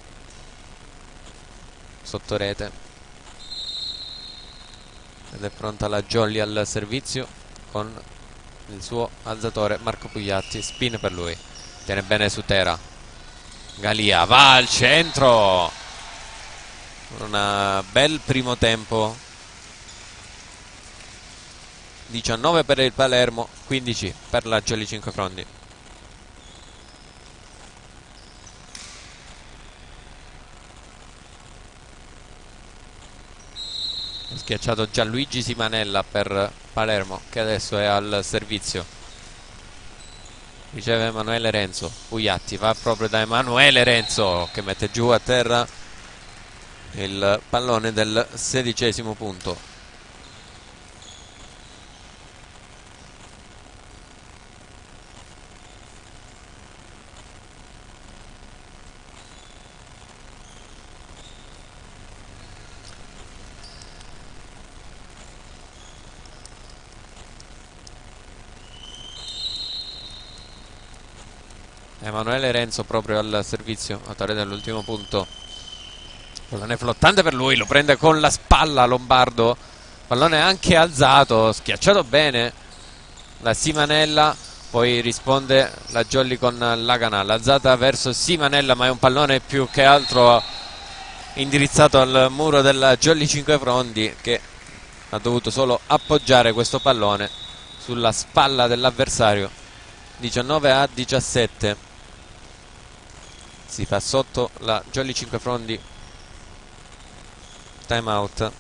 sotto rete ed è pronta la Jolly al servizio con il suo alzatore Marco Pugliatti. Spin per lui, tiene bene su Tera. Galia va al centro. Un bel primo tempo. 19 per il Palermo, 15 per la Gelli Cinquefrondi. Schiacciato Gianluigi Simanella per Palermo, che adesso è al servizio. Riceve Emanuele Renzo. Pugliatti va proprio da Emanuele Renzo, che mette giù a terra il pallone del 16° punto. Emanuele Renzo proprio al servizio, autore dell'ultimo punto. Pallone flottante per lui, lo prende con la spalla Lombardo. Pallone anche alzato, schiacciato bene la Simanella. Poi risponde la Jolly con Laganà. L'alzata verso Simanella, ma è un pallone più che altro indirizzato al muro della Jolly Cinquefrondi, che ha dovuto solo appoggiare questo pallone sulla spalla dell'avversario. 19-17. Si fa sotto la Jolly Cinquefrondi. Time out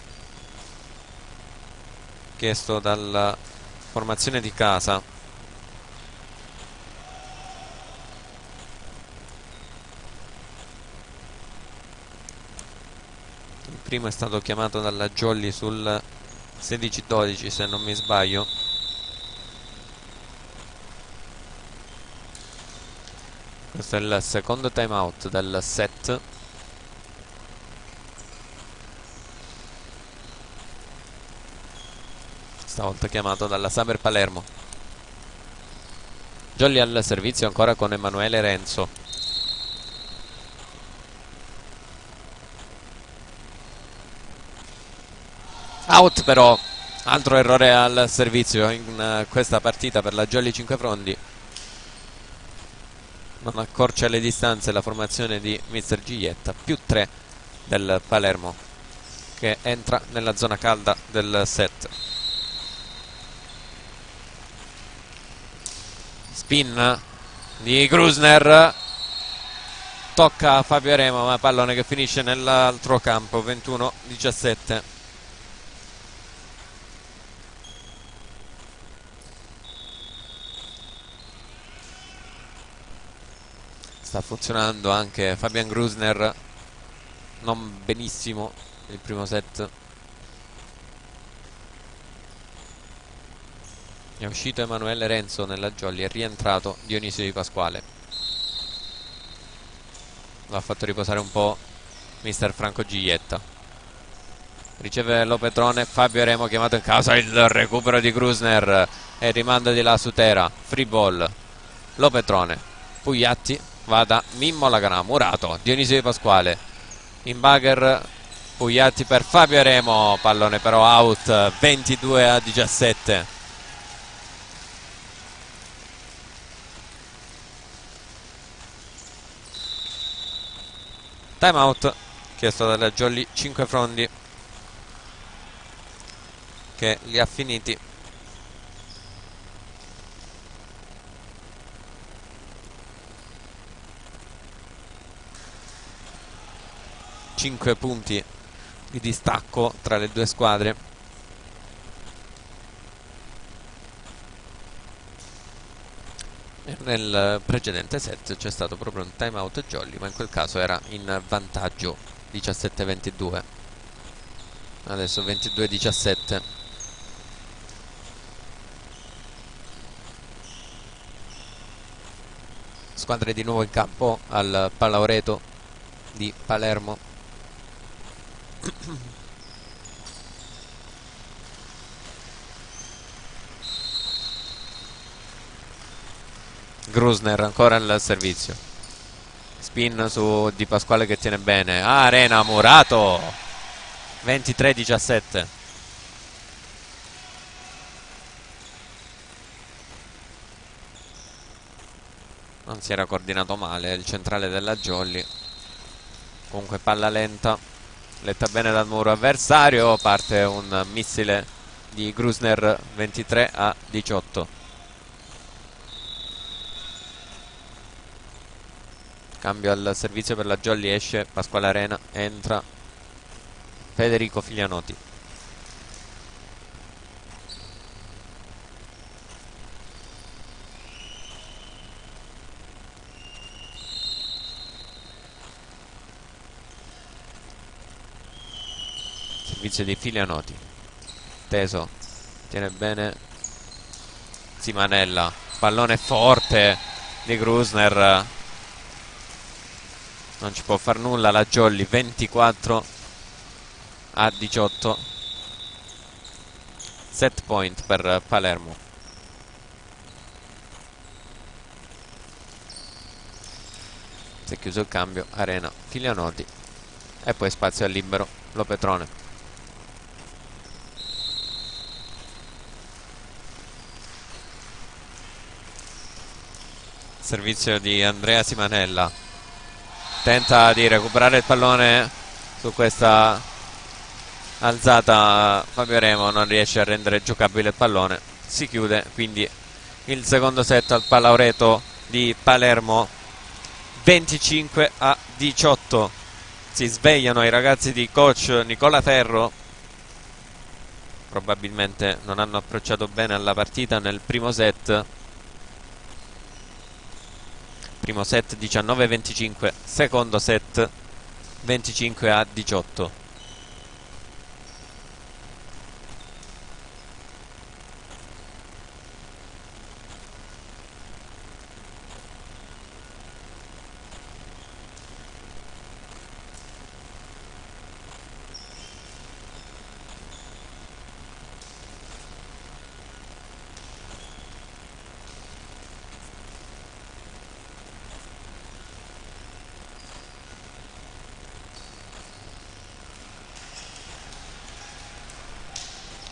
chiesto dalla formazione di casa. primo è stato chiamato dalla Jolly sul 16-12 se non mi sbaglio. Questo è il secondo timeout del set. Stavolta chiamato dalla Saber Palermo. Jolly al servizio ancora con Emanuele Renzo. Out però, altro errore al servizio in questa partita per la Jolly Cinquefrondi. Non accorcia le distanze la formazione di Mr. Giglietta. Più 3 del Palermo, che entra nella zona calda del set. Spin di Grusner, tocca a Fabio Remo, ma pallone che finisce nell'altro campo. 21-17. Sta funzionando anche Fabian Grusner, non benissimo il primo set. È uscito Emanuele Renzo nella Jolly, è rientrato Dionisio Di Pasquale. Lo ha fatto riposare un po' mister Franco Giglietta. Riceve Lopetrone, Fabio Remo chiamato in causa, il recupero di Grusner e rimando di là su Tera. Free ball, Lopetrone, Pugliatti va da Mimmo Laganà, Murato, Dionisio Di Pasquale in bugger, Pugliatti per Fabio Remo, pallone però out. 22-17. Time out chiesto dalla Jolly Cinquefrondi, che li ha finiti. Cinque punti di distacco tra le due squadre. E nel precedente set c'è stato proprio un time out Jolly, ma in quel caso era in vantaggio 17-22. Adesso 22-17. Squadre di nuovo in campo al Palaureto di Palermo. Grusner ancora al servizio. Spin su Di Pasquale che tiene bene. Arena, Murato. 23-17. Non si era coordinato male il centrale della Jolly. Comunque palla lenta, letta bene dal muro avversario. Parte un missile di Grusner. 23-18. Cambio al servizio per la Jolly, esce Pasquale Arena, entra Federico Figlianotti. Servizio di Figlianotti, teso, tiene bene Simanella, pallone forte di Grusner. Non ci può far nulla la Jolly. 24-18. Set point per Palermo. Si è chiuso il cambio. Arena, Figlianotti e poi spazio al libero Lopetrone. Servizio di Andrea Simanella. Tenta di recuperare il pallone su questa alzata. Fabio Remo non riesce a rendere giocabile il pallone. Si chiude quindi il secondo set al Palaureto di Palermo. 25-18. Si svegliano i ragazzi di coach Nicola Ferro. Probabilmente non hanno approcciato bene alla partita nel primo set. Primo set 19-25, secondo set 25-18.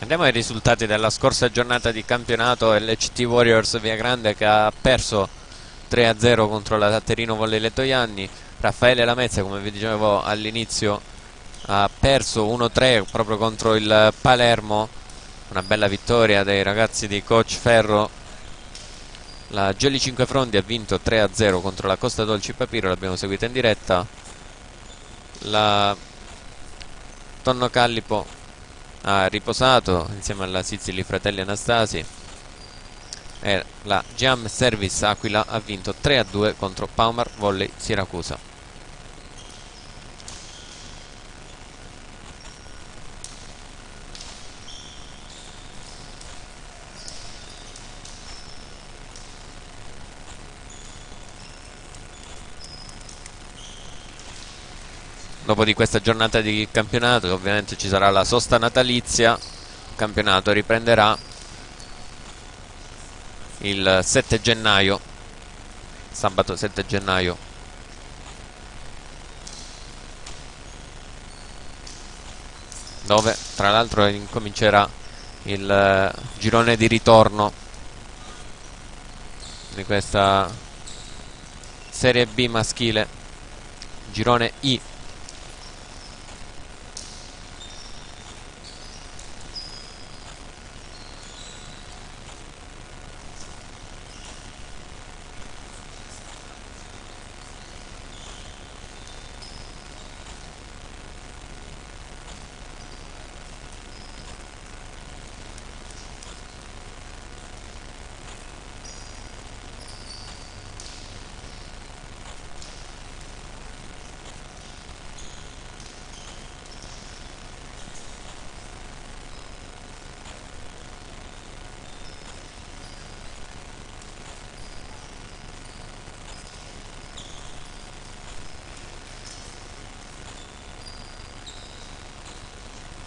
Andiamo ai risultati della scorsa giornata di campionato. LCT Warriors Viagrande che ha perso 3-0 contro la Tatterino Volley Lettoianni. Raffaele Lamezia, come vi dicevo all'inizio, ha perso 1-3 proprio contro il Palermo. Una bella vittoria dei ragazzi di Coach Ferro. La Gelli Cinquefrondi ha vinto 3-0 contro la Costa Dolci Papiro, l'abbiamo seguita in diretta. La Tonno Callipo ha riposato insieme alla Sicily Fratelli Anastasi, e la Giam Service Aquila ha vinto 3-2 contro Paumar Volley Siracusa. Dopo di questa giornata di campionato ovviamente ci sarà la sosta natalizia. Il campionato riprenderà il 7 gennaio, sabato 7 gennaio, dove tra l'altro incomincerà il girone di ritorno di questa Serie B maschile, girone I.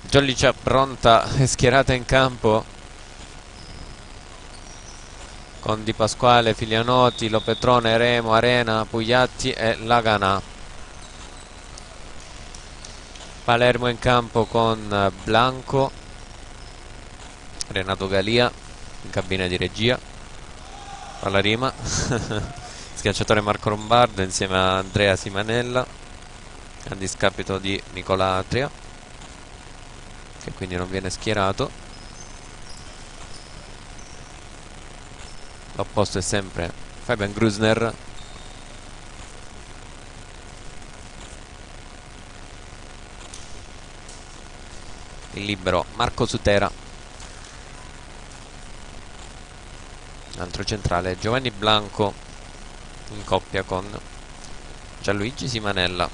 Giollicia pronta e schierata in campo con Di Pasquale, Filianotti, Lopetrone, Remo, Arena, Pugliatti e Lagana. Palermo in campo con Blanco, Renato Galia in cabina di regia, Palarima, schiacciatore Marco Lombardo insieme a Andrea Simanella, a discapito di Nicola Atria, che quindi non viene schierato. L'opposto è sempre Fabian Grusner. Il libero Marco Sutera. Altro centrale Giovanni Blanco in coppia con Gianluigi Simanella.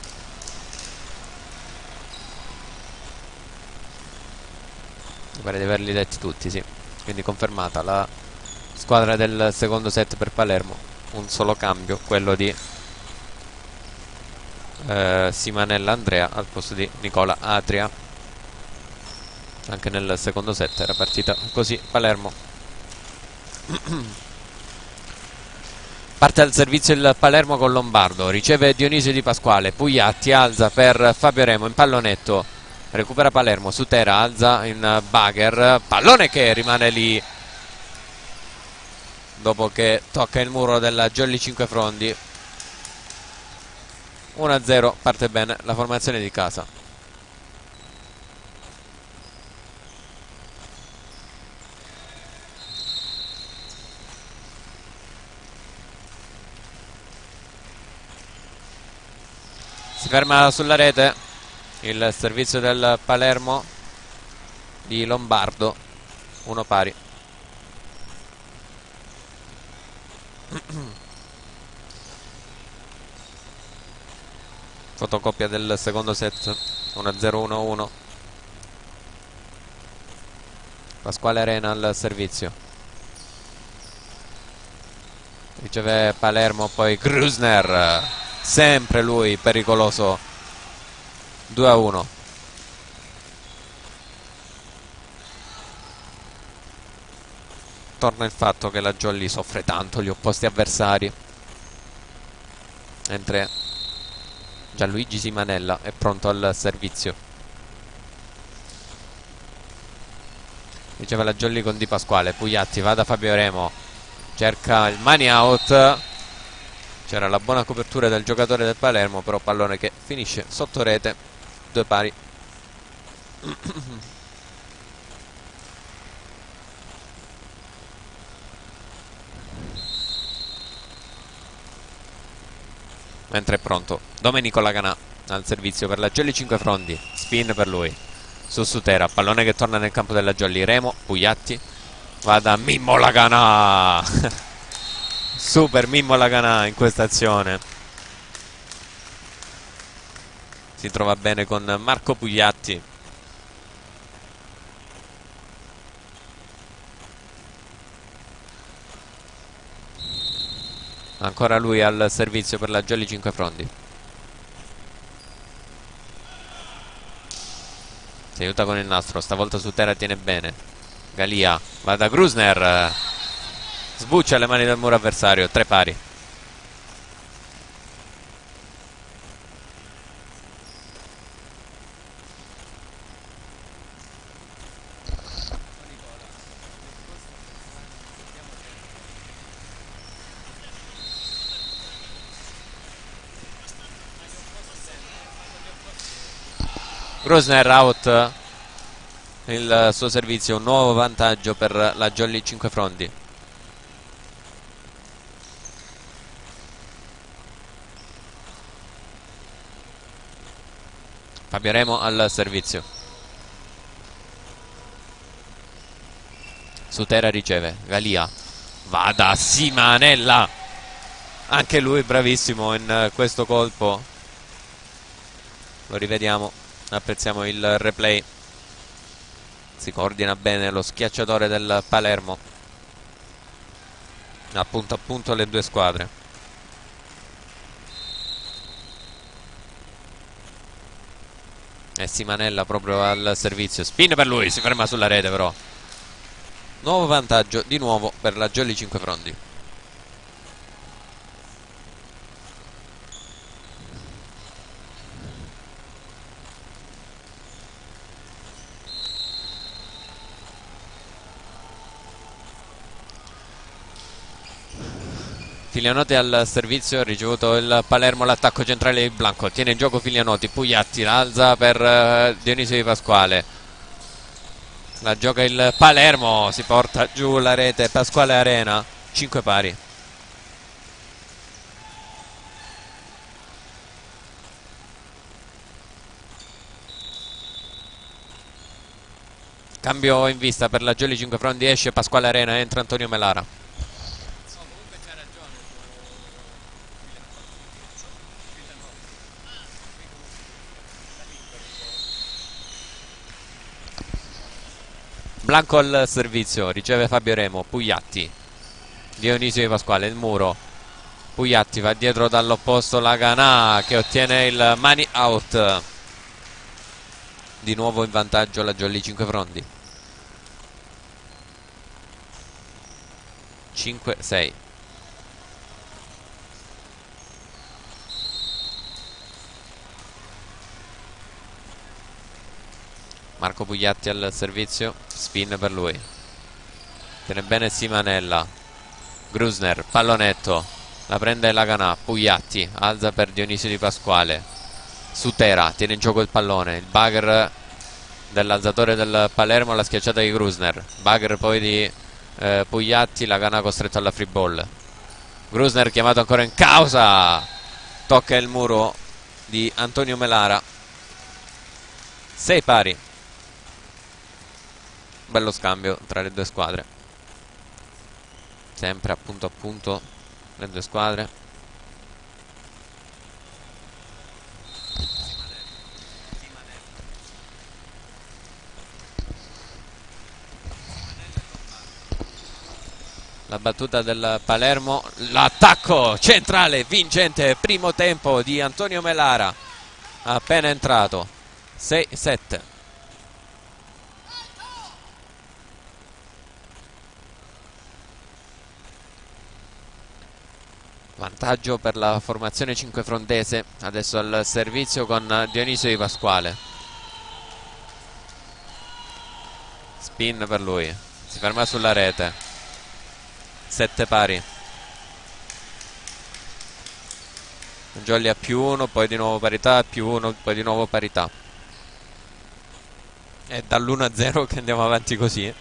Mi pare di averli detti tutti, sì. Quindi confermata la squadra del secondo set per Palermo. Un solo cambio, quello di Simanella Andrea al posto di Nicola Atria. Anche nel secondo set era partita così Palermo. Parte al servizio il Palermo con Lombardo, riceve Dionisio Di Pasquale, Pugliatti alza per Fabio Remo in pallonetto, recupera Palermo, Sutera alza in bagger, pallone che rimane lì dopo che tocca il muro della Jolly Cinquefrondi. 1-0, parte bene la formazione di casa. Si ferma sulla rete il servizio del Palermo di Lombardo, 1 pari. Fotocopia del secondo set, 1-0-1-1. Pasquale Arena al servizio, riceve Palermo, poi Grusner, sempre lui pericoloso. 2-1. Torna il fatto che la Jolly soffre tanto gli opposti avversari, mentre Gianluigi Simanella è pronto al servizio. Riceve la Jolly con Di Pasquale. Pugliatti va da Fabio Remo, cerca il money out. C'era la buona copertura del giocatore del Palermo, però pallone che finisce sotto rete. 2 pari. Mentre è pronto Domenico Laganà al servizio per la Jolly 5 Frondi. Spin per lui su Sutera, pallone che torna nel campo della Jolly. Remo, Pugliatti, va da Mimmo Laganà. Super Mimmo Laganà in questa azione. Si trova bene con Marco Pugliatti. Ancora lui al servizio per la Jolly 5 Frondi. Si aiuta con il nastro, stavolta Sutera tiene bene. Galia va da Grusner, sbuccia le mani del muro avversario. 3 pari. Grusner out. Il suo servizio, un nuovo vantaggio per la Jolly 5 Frondi. Fabio Remo al servizio. Sutera riceve, Galia va da Simanella, anche lui bravissimo in questo colpo. Lo rivediamo, apprezziamo il replay. Si coordina bene lo schiacciatore del Palermo. A punto le due squadre. E Simanella proprio al servizio. Spin per lui, si ferma sulla rete però. Nuovo vantaggio di nuovo per la Jolly 5 Frondi. Filianotti al servizio, ha ricevuto il Palermo, l'attacco centrale di Blanco, tiene in gioco Filianotti, Pugliatti alza per Dionisio Di Pasquale, la gioca il Palermo, si porta giù la rete, Pasquale Arena, 5 pari. Cambio in vista per la Jolly 5 Frondi, esce Pasquale Arena, entra Antonio Melara. Blanco al servizio, riceve Fabio Remo, Pugliatti, Dionisio Di Pasquale, il muro, Pugliatti va dietro dall'opposto Laganà che ottiene il money out. Di nuovo in vantaggio la Jolly 5 Frondi. 5-6. Marco Pugliatti al servizio, spin per lui, tiene bene Simanella, Grusner, pallonetto, la prende Laganà, Pugliatti alza per Dionisio Di Pasquale, Sutera tiene in gioco il pallone, il bugger dell'alzatore del Palermo, la schiacciata di Grusner, bugger poi di Pugliatti, Laganà costretto alla free ball. Grusner chiamato ancora in causa, tocca il muro di Antonio Melara. 6 pari. Bello scambio tra le due squadre, sempre a punto le due squadre. La battuta del Palermo, l'attacco centrale vincente, primo tempo di Antonio Melara appena entrato. 6-7. Vantaggio per la formazione 5 Frondese, adesso al servizio con Dionisio Di Pasquale. Spin per lui, si ferma sulla rete. 7 pari. Jolly a +1, poi di nuovo parità, +1, poi di nuovo parità. È dall'1-0 che andiamo avanti così.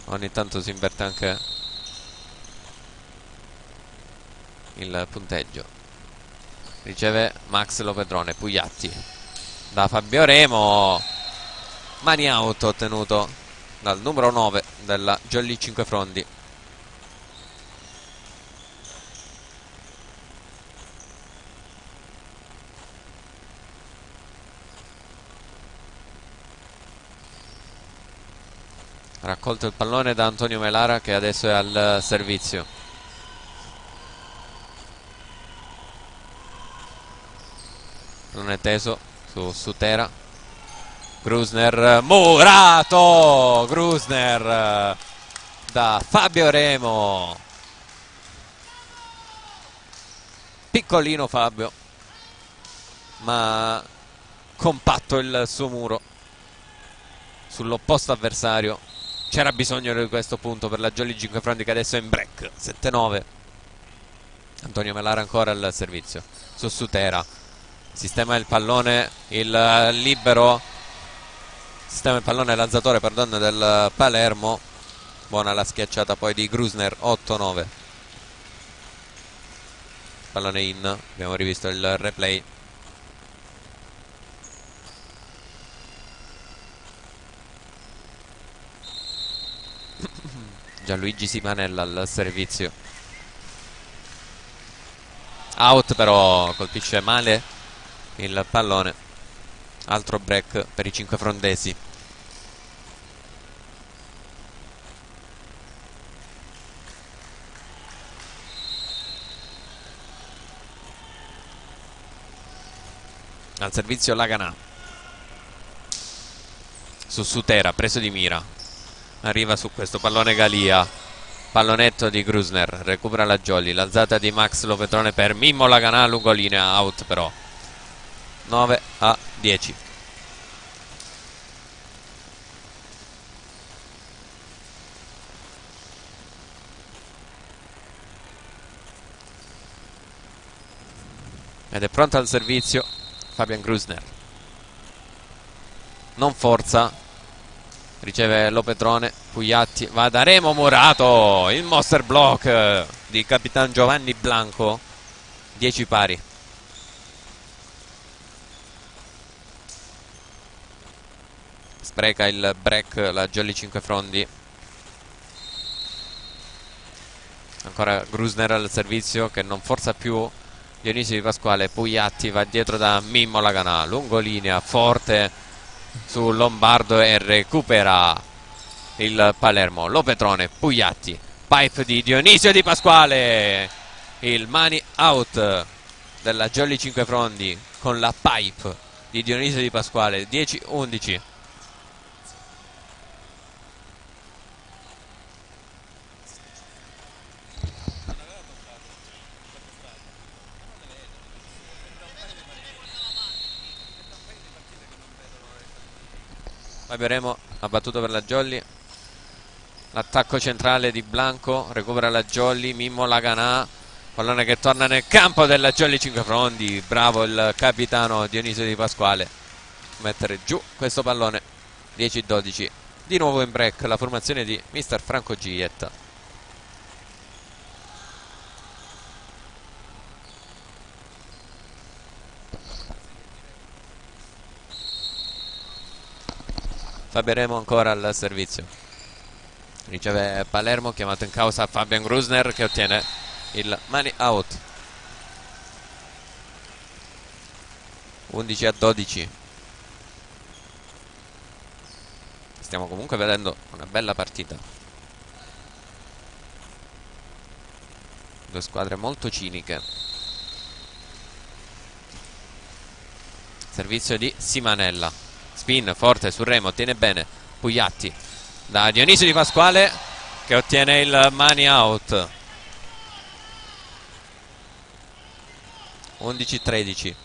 Ogni tanto si inverte anche il punteggio. Riceve Max Lopedrone, Pugliatti da Fabio Remo. Mani out ottenuto dal numero 9 della Jolly Cinquefrondi. Raccolto il pallone da Antonio Melara, che adesso è al servizio. Pallone teso su Sutera. Grusner, murato! Grusner da Fabio Remo. Piccolino Fabio, ma compatto il suo muro sull'opposto avversario. C'era bisogno di questo punto per la Jolly Cinquefrondi, che adesso è in break. 7-9. Antonio Melara ancora al servizio su Sutera. Sistema il pallone, il libero. Sistema il pallone lanzatore, perdono, del Palermo. Buona la schiacciata poi di Grusner. 8-9. Pallone in. Abbiamo rivisto il replay. Gianluigi Simanella al servizio. Out, però colpisce male il pallone. Altro break per i cinquefrondesi. Al servizio Laganà su Sutera, preso di mira. Arriva su questo pallone Galia. Pallonetto di Grusner, recupera la Jolly. L'alzata di Max Lopedrone per Mimmo Laganà, lungolinea, out però. 9-10. Ed è pronto al servizio Fabian Grusner. Non forza. Riceve Lopedrone, Pugliatti, va da Remo, murato. Il monster block di Capitan Giovanni Blanco. 10 pari. Spreca il break la Jolly Cinquefrondi. Ancora Grusner al servizio, che non forza più Dionisio Di Pasquale. Pugliatti va dietro da Mimmo Laganà, lungolinea, forte su Lombardo e recupera il Palermo. Lopedrone, Pugliatti, pipe di Dionisio Di Pasquale. Il money out della Jolly Cinquefrondi con la pipe di Dionisio Di Pasquale. 10-11. Fabio Remo ha battuto per la Jolly. L'attacco centrale di Blanco, recupera la Jolly. Mimmo Laganà, pallone che torna nel campo della Jolly Cinquefrondi. Bravo il capitano Dionisio Di Pasquale mettere giù questo pallone. 10-12. Di nuovo in break la formazione di mister Franco Giglietta. Fabio Remo ancora al servizio. Riceve Palermo, chiamato in causa Fabian Grusner, che ottiene il money out. 11-12. Stiamo comunque vedendo una bella partita. Due squadre molto ciniche. Servizio di Simanella. Spin forte su Remo, tiene bene Pugliatti da Dionisio Di Pasquale, che ottiene il money out. 11-13.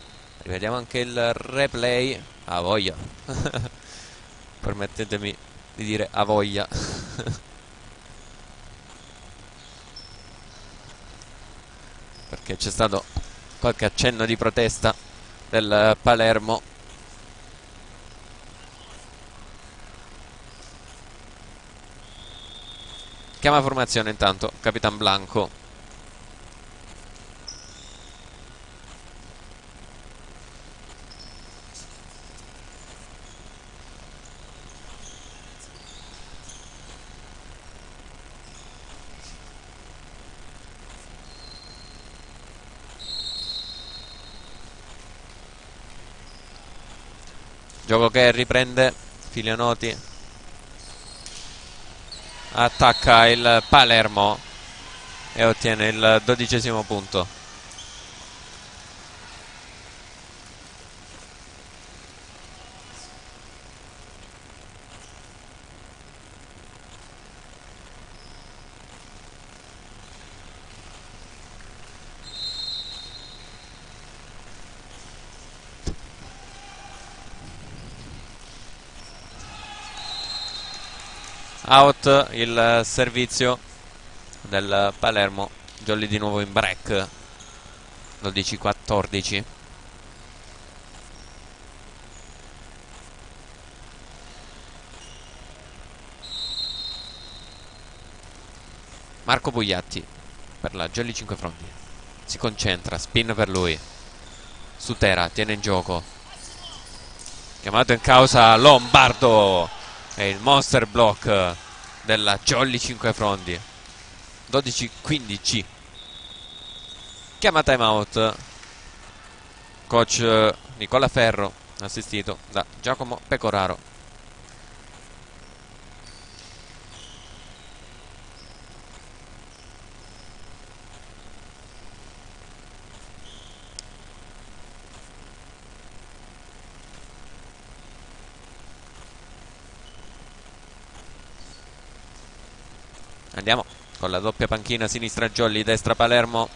Rivediamo anche il replay. Ah, voglia. permettetemi di dire a voglia. Perché c'è stato qualche accenno di protesta del Palermo. Chiama formazione intanto Capitan Blanco. Gioco che riprende Filianoti. Attacca il Palermo e ottiene il 12° punto. Out il servizio del Palermo. Jolly di nuovo in break. 12-14. Marco Bugliatti per la Jolly Cinquefrondi. Si concentra, spin per lui. Sutera tiene in gioco. Chiamato in causa Lombardo. È il monster block della Jolly Cinquefrondi. 12-15. Chiama timeout coach Nicola Ferro, assistito da Giacomo Pecoraro. Andiamo con la doppia panchina, sinistra Jolly, destra Palermo.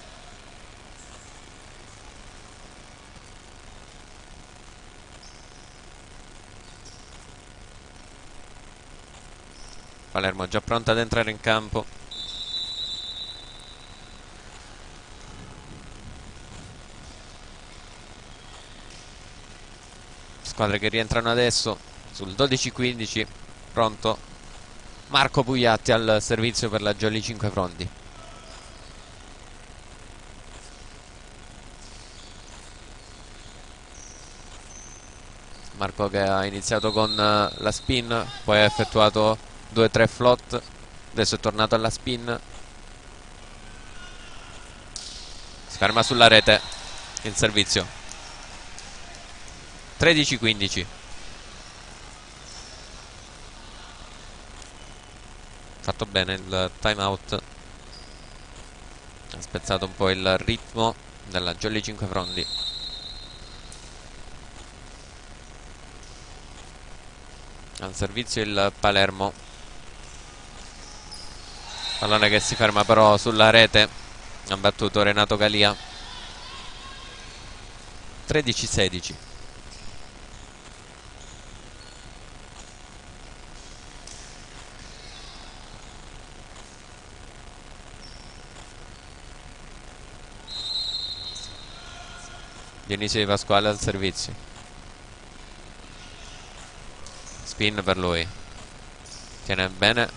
Palermo già pronta ad entrare in campo. Squadre che rientrano adesso sul 12-15. Pronto Marco Bugliatti al servizio per la Jolly Cinquefrondi. Marco che ha iniziato con la spin, poi ha effettuato 2-3 float, adesso è tornato alla spin. Si ferma sulla rete il servizio. 13-15. Fatto bene il timeout, ha spezzato un po' il ritmo della Jolly Cinquefrondi. Al servizio il Palermo. Pallone che si ferma però sulla rete. Ha battuto Renato Galia. 13-16. Dionisio Di Pasquale al servizio. Spin per lui. Tiene bene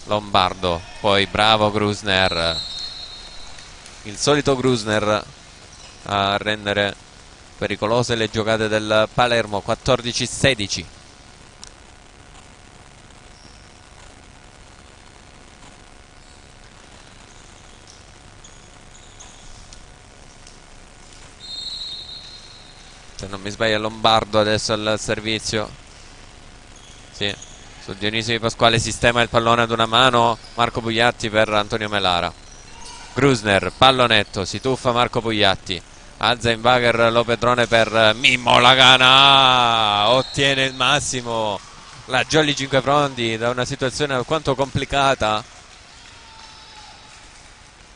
Lombardo. Poi bravo Grusner. Il solito Grusner a rendere pericolose le giocate del Palermo. 14-16. Se non mi sbaglio Lombardo adesso al servizio. Sì, su Dionisio Di Pasquale sistema il pallone ad una mano. Marco Bugliatti per Antonio Melara. Grusner, pallonetto, si tuffa Marco Bugliatti. Alza in bagger Lo Pedrone per Mimmo Lagana. Ottiene il massimo la Jolly Cinquefrondi da una situazione alquanto complicata.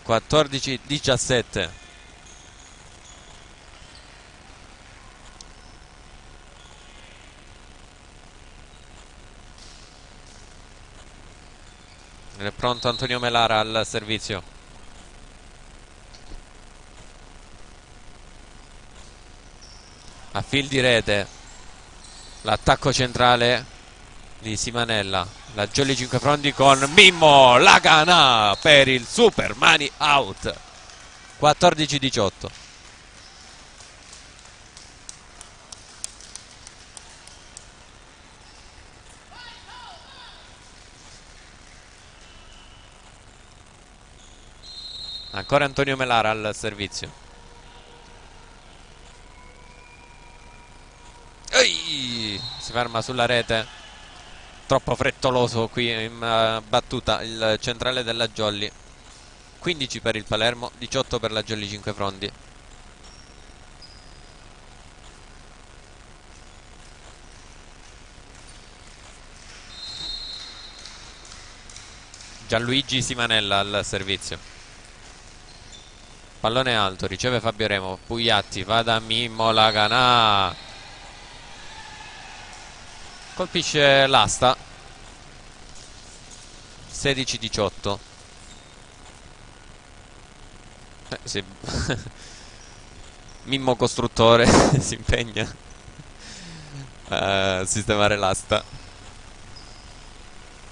14-17. È pronto Antonio Melara al servizio. A fil di rete l'attacco centrale di Simanella. La Jolly 5 fronti con Mimmo Lagana per il super money out. 14-18. Ancora Antonio Melara al servizio. Ehi! Si ferma sulla rete. Troppo frettoloso qui in battuta il centrale della Jolly. 15 per il Palermo, 18 per la Jolly 5 fronti. Gianluigi Simanella al servizio. Pallone alto, riceve Fabio Remo. Pugliatti va da Mimmo Lagana. Colpisce l'asta. 16-18. Sì. Mimmo costruttore si impegna a sistemare l'asta.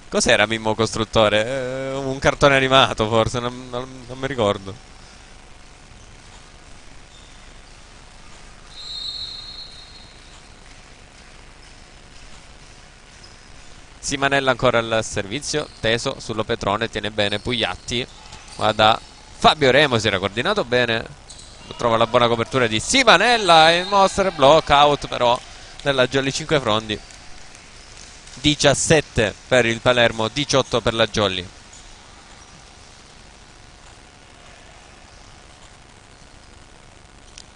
Cos'era Mimmo costruttore? Un cartone animato forse, non mi ricordo. Simanella ancora al servizio, teso sullo Petrone, tiene bene Pugliatti, guarda Fabio Remo, si era coordinato bene, trova la buona copertura di Simanella e il monster block out però della Jolly 5 fronti. 17 per il Palermo, 18 per la Jolly.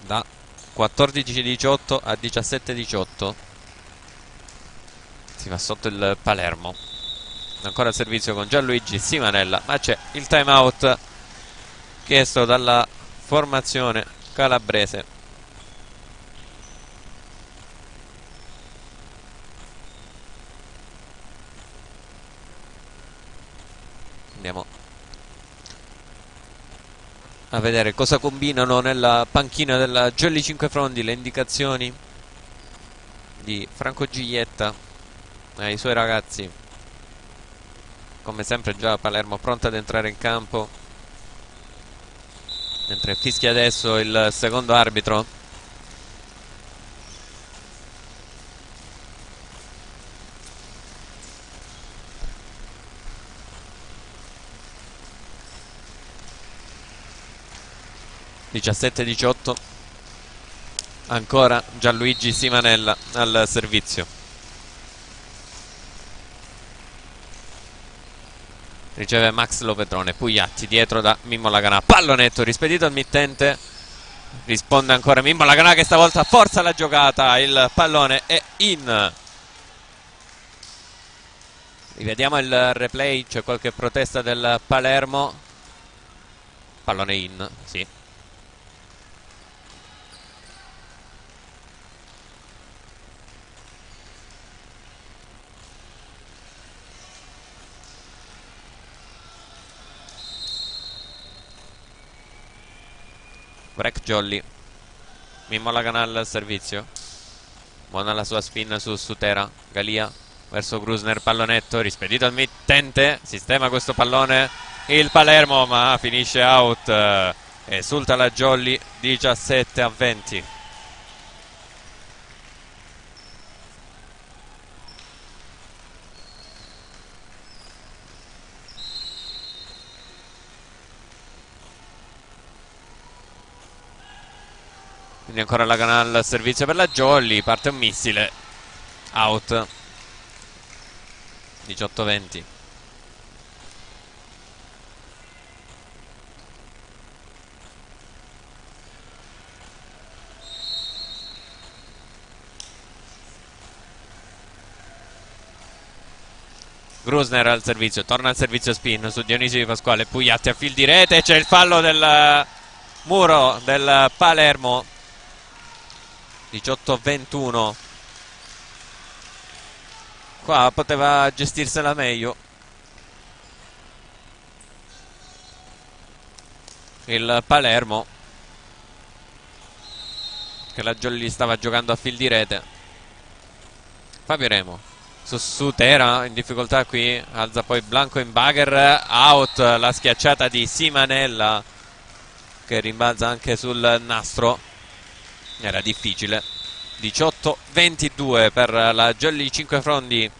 Da 14-18 a 17-18 si va sotto il Palermo. Ancora il servizio con Gianluigi Simanella, ma c'è il time out chiesto dalla formazione calabrese. Andiamo a vedere cosa combinano nella panchina della Jolly 5 fronti, le indicazioni di Franco Giglietta ai suoi ragazzi. Come sempre già Palermo pronta ad entrare in campo, mentre fischia adesso il secondo arbitro. (17-18) ancora Gianluigi Simanella al servizio. Riceve Max Lopetrone, Pugliatti dietro da Mimmo Lagana, pallonetto rispedito al mittente, risponde ancora Mimmo Lagana che stavolta forza la giocata, il pallone è in. Rivediamo il replay, c'è qualche protesta del Palermo, pallone in, sì. Break Jolly, Mimmo Lagana al servizio, buona la sua spin su Sutera, Galia verso Grusner, pallonetto rispedito al mittente, sistema questo pallone il Palermo ma finisce out, esulta la Jolly. 17-20. Quindi ancora la canale al servizio per la Jolly, parte un missile, out. 18-20. Grusner al servizio, torna al servizio spin su Dionisio Di Pasquale, Pugliatti a fil di rete, c'è il fallo del muro del Palermo. 18-21. Qua poteva gestirsela meglio. il Palermo, che la Jolly stava giocando a fil di rete. Fabio Remo su Sutera in difficoltà qui, alza poi Blanco in bugger, out la schiacciata di Simanella che rimbalza anche sul nastro, era difficile. 18-22 per la Jolly Cinquefrondi.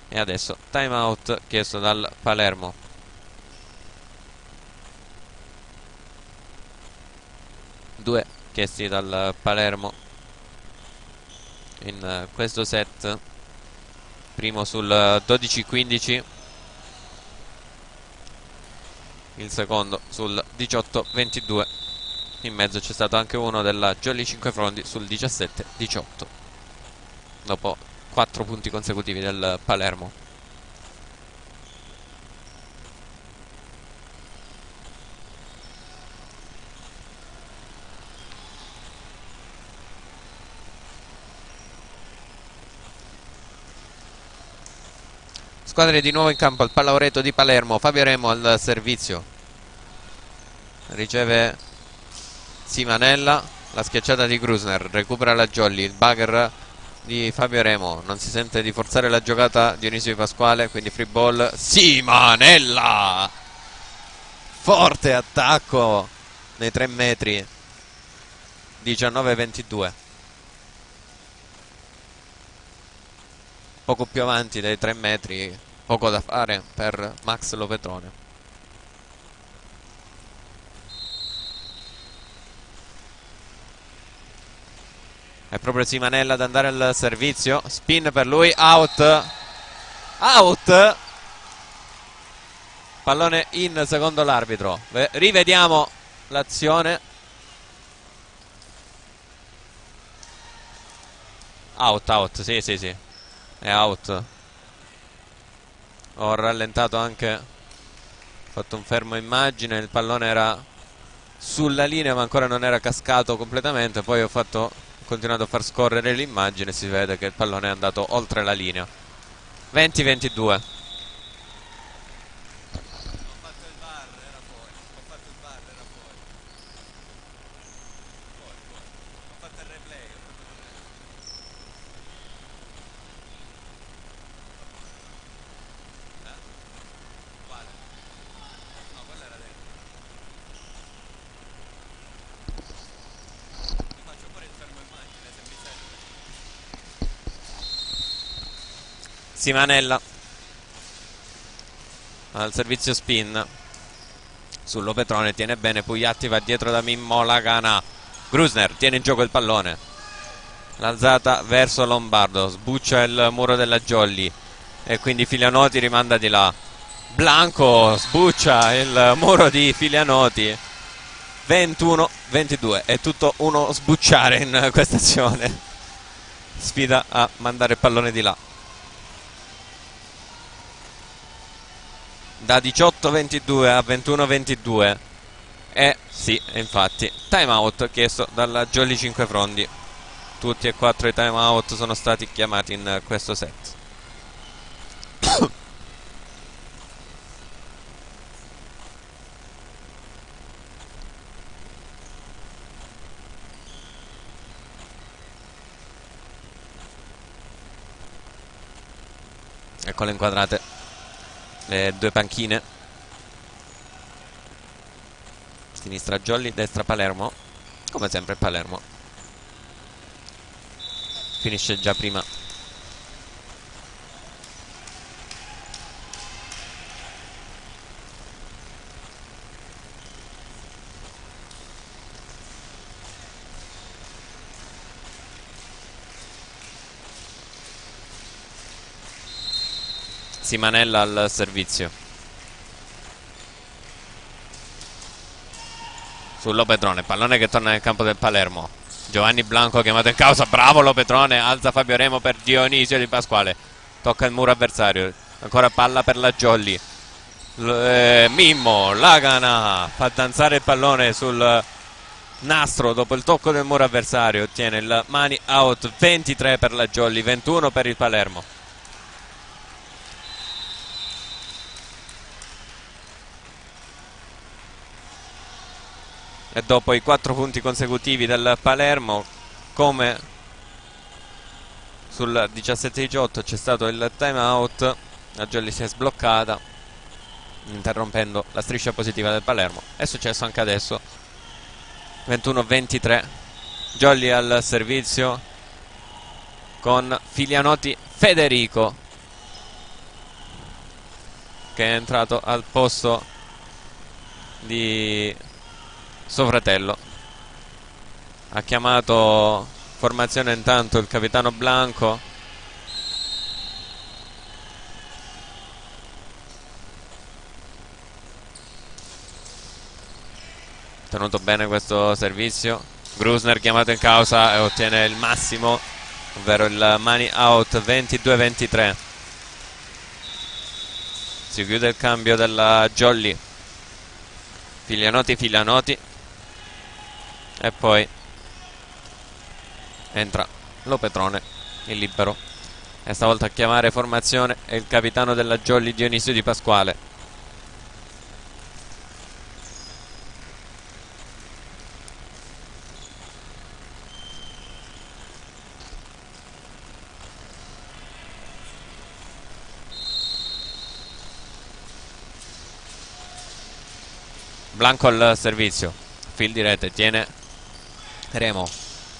E adesso time out chiesto dal Palermo. Due chiesti dal Palermo in questo set, primo sul 12-15, il secondo sul 18-22. In mezzo c'è stato anche uno della Jolly Cinquefrondi sul 17-18 dopo 4 punti consecutivi del Palermo. Squadre di nuovo in campo, il Pallaureto di Palermo. Fabio Remo al servizio, riceve Simanella, la schiacciata di Grusner, recupera la Jolly, il bugger di Fabio Remo, non si sente di forzare la giocata Dionisio Di Pasquale, quindi free ball. Simanella, forte attacco nei 3 metri. 19-22, poco più avanti dai 3 metri, poco da fare per Max Lopetrone. È proprio Simanella ad andare al servizio, spin per lui, out, out, pallone in secondo l'arbitro. Rivediamo l'azione. Out, sì, è out. Ho rallentato anche, ho fatto un fermo immagine, il pallone era sulla linea ma ancora non era cascato completamente, poi ho continuato a far scorrere l'immagine, si vede che il pallone è andato oltre la linea. 20-22. Simanella al servizio spin su Lopetrone, tiene bene Pugliatti, va dietro da Mimmo Lagana. Grusner tiene in gioco il pallone, l'alzata verso Lombardo, sbuccia il muro della Jolly e quindi Filianoti rimanda di là. Blanco sbuccia il muro di Filianoti. 21-22, è tutto uno sbucciare in questa azione, sfida a mandare il pallone di là. Da 18-22 a 21-22. Sì, infatti time out chiesto dalla Jolly Cinquefrondi. Tutti e 4 i time out sono stati chiamati in questo set. Eccole inquadrate le due panchine, sinistra Jolly, destra Palermo, come sempre Palermo finisce già prima. Simanella al servizio su Lopetrone, pallone che torna nel campo del Palermo. Giovanni Blanco chiamato in causa, bravo Lopetrone, alza Fabio Remo per Dionisio Di Pasquale, tocca il muro avversario, ancora palla per la Jolly. Mimmo Lagana fa danzare il pallone sul nastro dopo il tocco del muro avversario, ottiene il money out. 23 per la Jolly, 21 per il Palermo. e dopo i 4 punti consecutivi del Palermo, come sul 17-18 c'è stato il time out, la Jolly si è sbloccata interrompendo la striscia positiva del Palermo. È successo anche adesso. 21-23, Jolly al servizio con Filianotti Federico, che è entrato al posto di suo fratello. Ha chiamato formazione intanto il capitano Blanco. Tenuto bene questo servizio. Grusner chiamato in causa e ottiene il massimo, ovvero il money out. 22-23. Si chiude il cambio della Jolly. Filianotti e poi entra Lo Petrone, il libero, e stavolta a chiamare formazione è il capitano della Jolly, Dionisio Di Pasquale. Blanco al servizio, fil di rete, tiene Remo,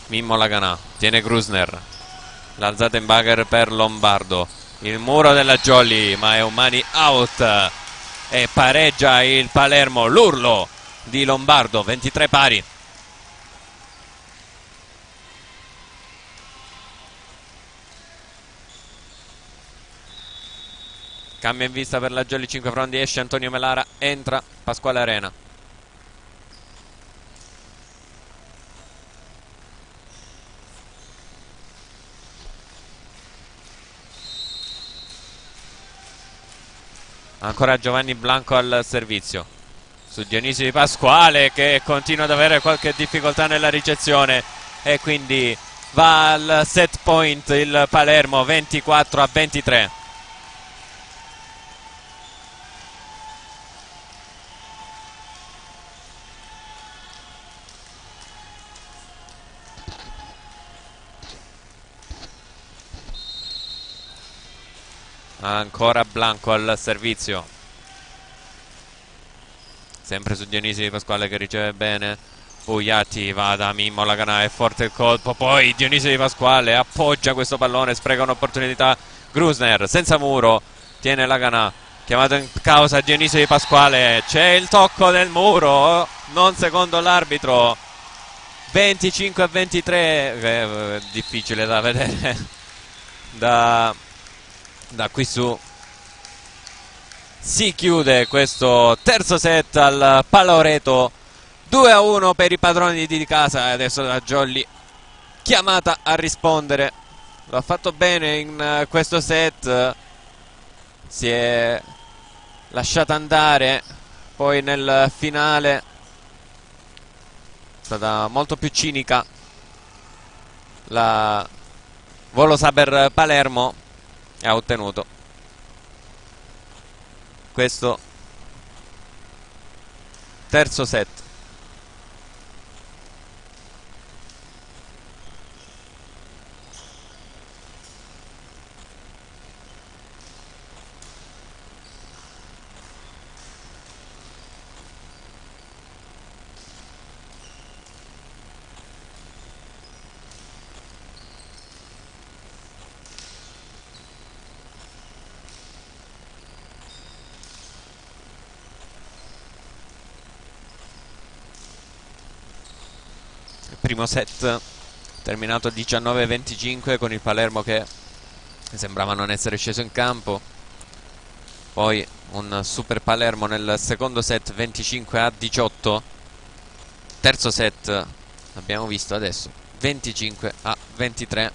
Mimmo Laganà, tiene Grusner, l'alzata in bugger per Lombardo, il muro della Jolly, ma è un money out e pareggia il Palermo. L'urlo di Lombardo, 23 pari. Cambio in vista per la Jolly, 5 frondi, esce Antonio Melara, entra Pasquale Arena. Ancora Giovanni Blanco al servizio su Dionisio Di Pasquale, che continua ad avere qualche difficoltà nella ricezione, e quindi va al set point il Palermo, 24-23. Ancora Blanco al servizio, sempre su Dionisio Di Pasquale che riceve bene. Pugliatti va da Mimmo Laganà, è forte il colpo, poi Dionisio Di Pasquale appoggia questo pallone, spreca un'opportunità. Grusner senza muro, tiene Laganà, chiamato in causa Dionisio Di Pasquale, c'è il tocco del muro, non secondo l'arbitro. 25-23, difficile da vedere da qui su. Si chiude questo terzo set al Paloreto, 2-1 per i padroni di casa, e adesso la Jolly chiamata a rispondere. Lo ha fatto bene in questo set, si è lasciata andare, poi nel finale è stata molto più cinica la Volo Saber Palermo e ha ottenuto questo terzo set. Primo set terminato 19-25 con il Palermo che sembrava non essere sceso in campo. Poi un super Palermo nel secondo set, 25-18. Terzo set abbiamo visto adesso 25-23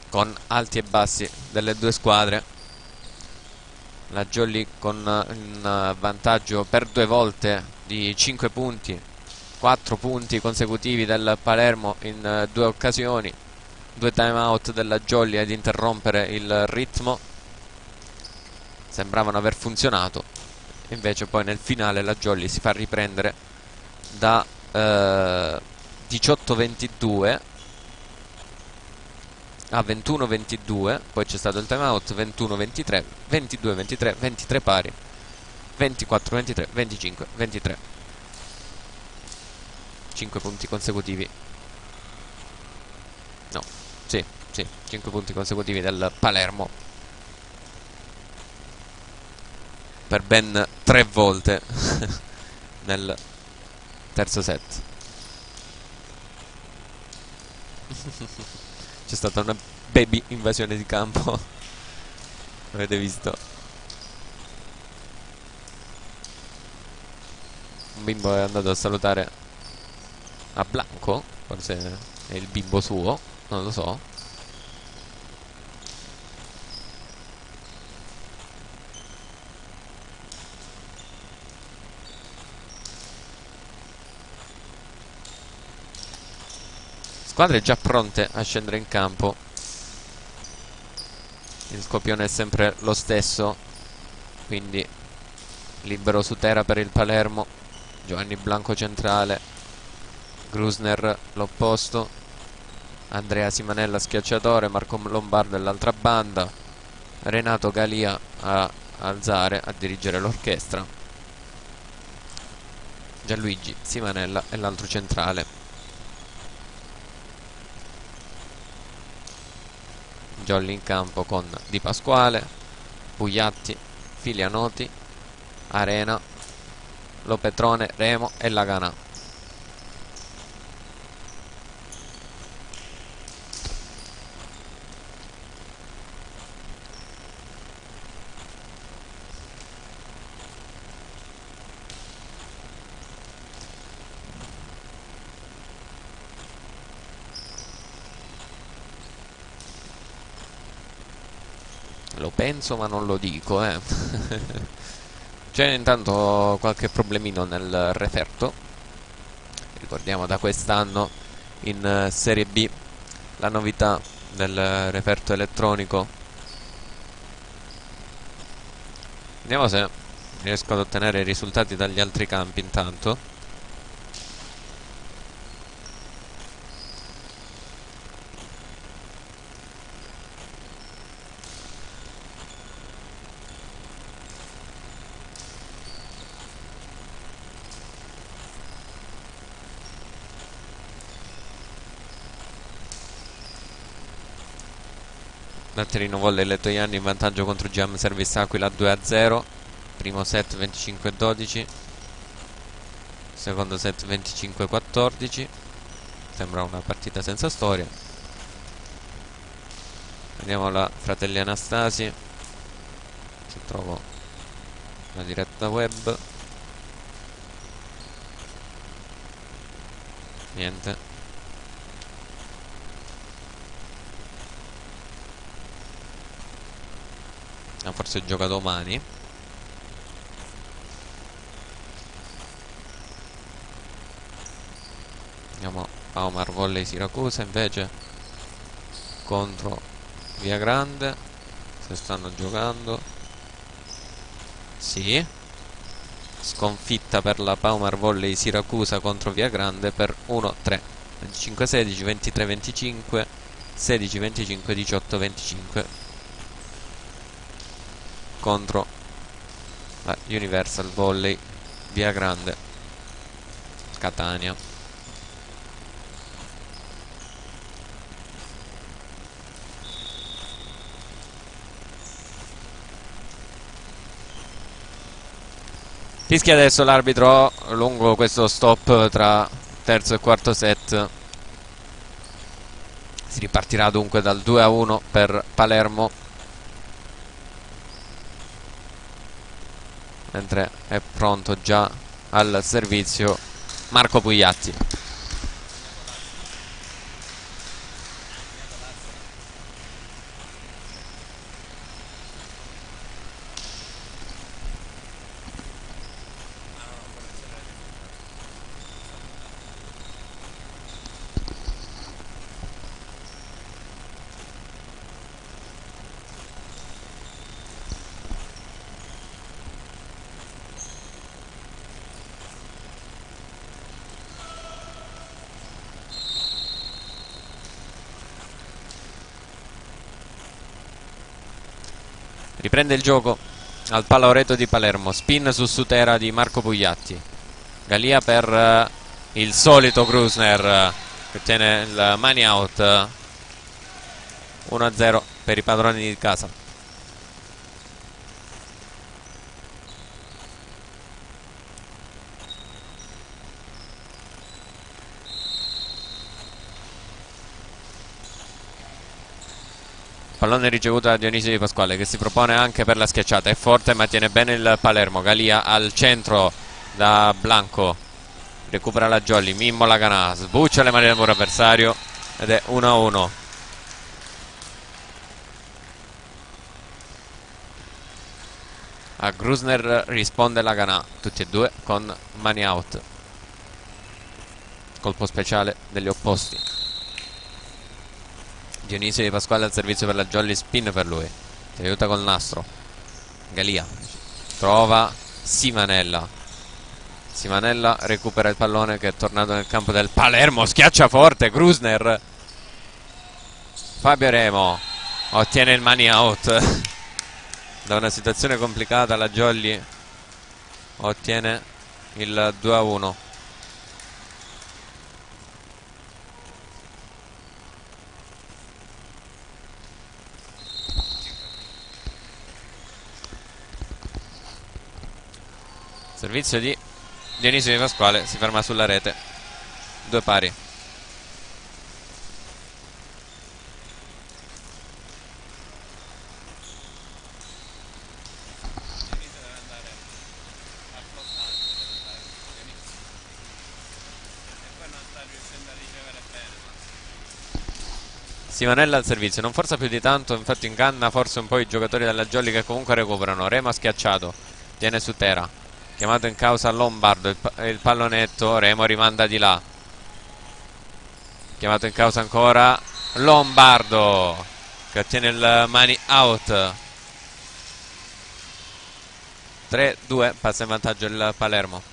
con alti e bassi delle due squadre. La Jolly con un vantaggio per 2 volte di 5 punti, 4 punti consecutivi del Palermo in 2 occasioni, 2 time out della Jolly ad interrompere il ritmo, sembravano aver funzionato, invece poi nel finale la Jolly si fa riprendere da 18-22 a 21-22, poi c'è stato il timeout, 21-23, 22-23, 23 pari, 24-23, 25-23. 5 punti consecutivi. No, sì, 5 punti consecutivi del Palermo per ben 3 volte nel terzo set. C'è stata una baby invasione di campo. Avete visto? Un bimbo è andato a salutare a Blanco, forse è il bimbo suo, non lo so. Squadre già pronte a scendere in campo. Il copione è sempre lo stesso, quindi libero su terra per il Palermo. Giovanni Blanco centrale, Grusner l'opposto, Andrea Simanella schiacciatore, Marco Lombardo dall'altra banda, Renato Galia a alzare, a dirigere l'orchestra, Gianluigi Simanella è l'altro centrale. Jolly in campo con Di Pasquale, Bugliatti, Filianoti, Arena, Lopetrone, Remo e Laganà. Lo penso ma non lo dico, C'è intanto qualche problemino nel referto. Ricordiamo da quest'anno in Serie B la novità del referto elettronico. Vediamo se riesco ad ottenere i risultati dagli altri campi intanto. Batterino Volley Lettoianni in vantaggio contro Jam Service Aquila 2-0. Primo set 25-12, secondo set 25-14. Sembra una partita senza storia. Andiamo alla Fratelli Anastasi, se trovo la diretta web. Niente. Forse gioca domani. Andiamo a Omar Volley Siracusa invece contro Via Grande, se stanno giocando. Sì, sconfitta per la Paumar Volley Siracusa contro Via Grande per 1-3, 25-16, 23-25, 16-25, 18-25 contro la Universal Volley Via Grande Catania. Fischia adesso l'arbitro lungo questo stop tra terzo e quarto set. Si ripartirà dunque dal 2-1 per Palermo, mentre è pronto già al servizio Marco Pugliatti. Riprende il gioco al Paloreto di Palermo. Spin su Sutera di Marco Pugliatti. Galia per il solito Grusner, che ottiene il money out. 1-0 per i padroni di casa. Pallone ricevuto da Dionisio Di Pasquale, che si propone anche per la schiacciata. È forte ma tiene bene il Palermo. Galia al centro da Blanco. Recupera la Jolly. Mimmo Laganà sbuccia le mani del muro avversario ed è 1-1. A Grusner risponde Laganà, tutti e due con money out. Colpo speciale degli opposti. Dionisio Di Pasquale al servizio per la Jolly, spin per lui. Si aiuta col nastro. Galia trova Simanella. Simanella recupera il pallone che è tornato nel campo del Palermo. Schiaccia forte Grusner. Fabio Remo ottiene il money out. Da una situazione complicata la Jolly ottiene il 2-1. Servizio di Dionisio Di Pasquale, si ferma sulla rete. 2 pari. Simanella al servizio, non forza più di tanto, infatti inganna forse un po' i giocatori della Jolly, che comunque recuperano. Remo schiacciato, tiene su Tera, chiamato in causa Lombardo, il pallonetto, Remo rimanda di là, chiamato in causa ancora Lombardo, che ottiene il money out. 3-2, passa in vantaggio il Palermo.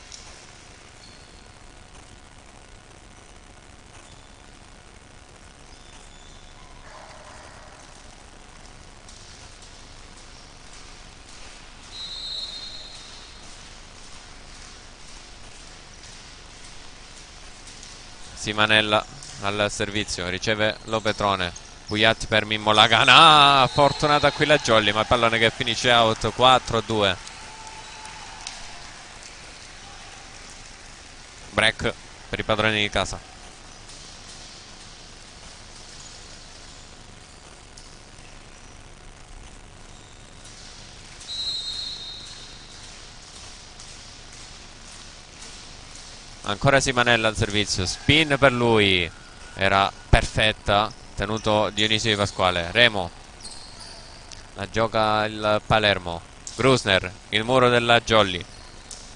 Simanella al servizio, riceve Lopetrone. Pugliatti per Mimmo Laganà, fortunata qui la Jolly, ma il pallone che finisce out. 4-2. Break per i padroni di casa. Ancora Simanella al servizio, spin per lui, era perfetta, tenuto Dionisio Di Pasquale. Remo la gioca il Palermo. Grusner, il muro della Jolly.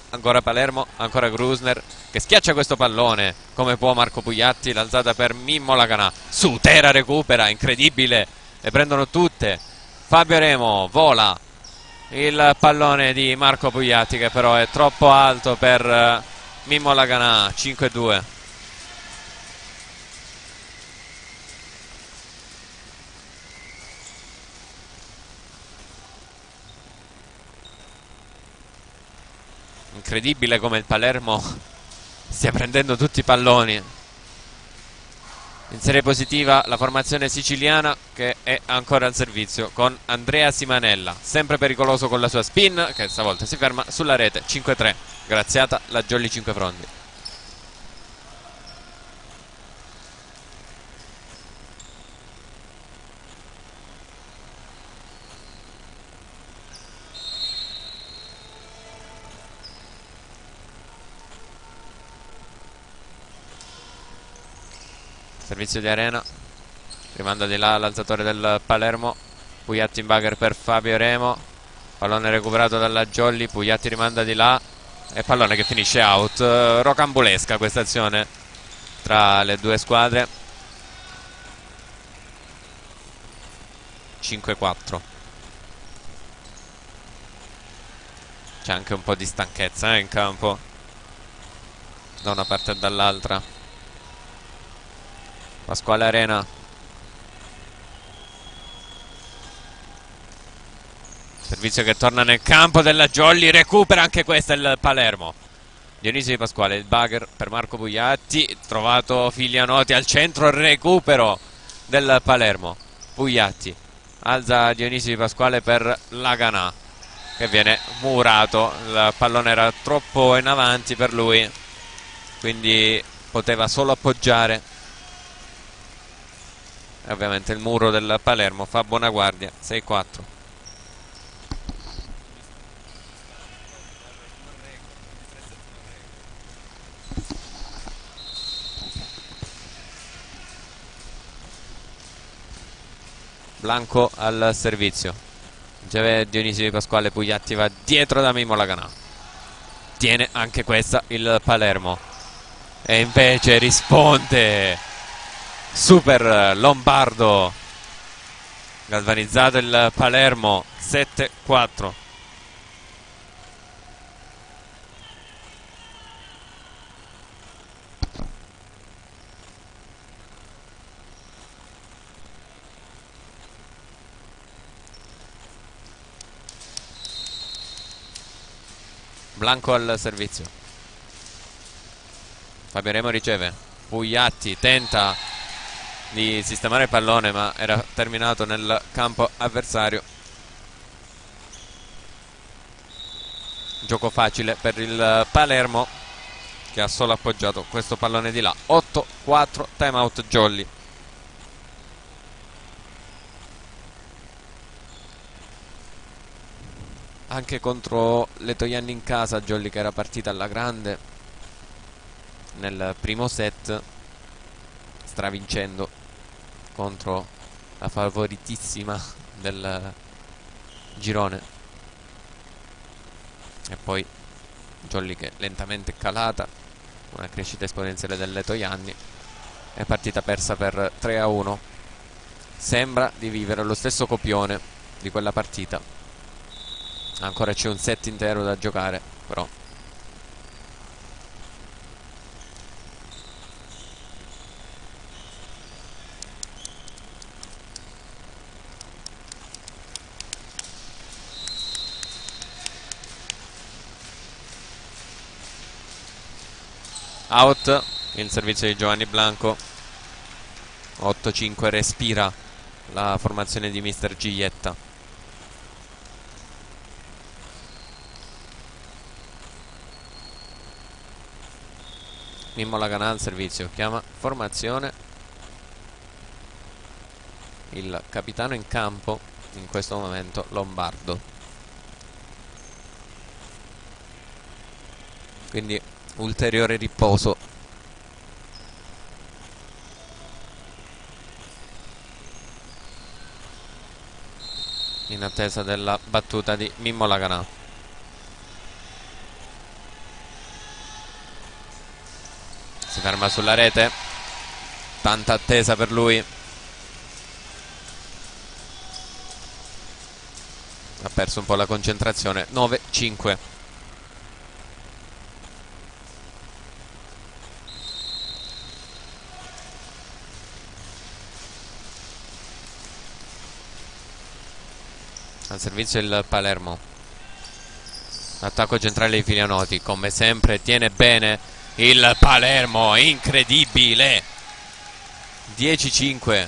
Ancora Palermo, ancora Grusner, che schiaccia questo pallone come può Marco Pugliatti. L'alzata per Mimmo Laganà. Sutera recupera, incredibile, le prendono tutte. Fabio Remo vola il pallone di Marco Pugliatti, che però è troppo alto per Mimmo Laganà. 5-2. Incredibile come il Palermo stia prendendo tutti i palloni. In serie positiva la formazione siciliana, che è ancora al servizio con Andrea Simanella, sempre pericoloso con la sua spin, che stavolta si ferma sulla rete. 5-3, graziata la Jolly Cinquefrondi. Servizio di Arena, rimanda di là l'alzatore del Palermo. Pugliatti in bagger per Fabio Remo, pallone recuperato dalla Jolly. Pugliatti rimanda di là e pallone che finisce out. Rocambolesca questa azione tra le due squadre. 5-4. C'è anche un po' di stanchezza in campo da una parte e dall'altra. Pasquale Arena, Servizio che torna nel campo della Jolly, recupera anche questa il Palermo. Dionisio Di Pasquale, il bugger per Marco Pugliatti, trovato Filianotti al centro, recupero del Palermo. Pugliatti alza Dionisio Di Pasquale per Laganà, che viene murato, il pallone era troppo in avanti per lui, quindi poteva solo appoggiare. E ovviamente il muro del Palermo fa buona guardia. 6-4. Blanco al servizio, riceve Dionisio Di Pasquale, Pugliatti va dietro da Mimmo Laganà, tiene anche questa il Palermo e invece risponde super Lombardo, galvanizzato il Palermo. 7-4. Blanco al servizio, Fabio Remo riceve, Pugliatti tenta di sistemare il pallone ma era terminato nel campo avversario. Gioco facile per il Palermo, che ha solo appoggiato questo pallone di là. 8-4, time out Jolly. Anche contro Letojanni in casa Jolly, che era partita alla grande nel primo set, stravincendo contro la favoritissima del girone. E poi Jolly che lentamente è calata, una crescita esponenziale del Letojanni, è partita persa per 3-1. Sembra di vivere lo stesso copione di quella partita. Ancora c'è un set intero da giocare, però out il servizio di Giovanni Blanco. 8-5, respira la formazione di mister Giglietta. Mimmo Laganà al servizio, chiama formazione, il capitano in campo in questo momento Lombardo, quindi ulteriore riposo in attesa della battuta di Mimmo Laganà. Si ferma sulla rete, tanta attesa per lui, ha perso un po' la concentrazione. 9-5. Al servizio il Palermo, attacco centrale di Filianotti, come sempre tiene bene il Palermo, incredibile. 10-5,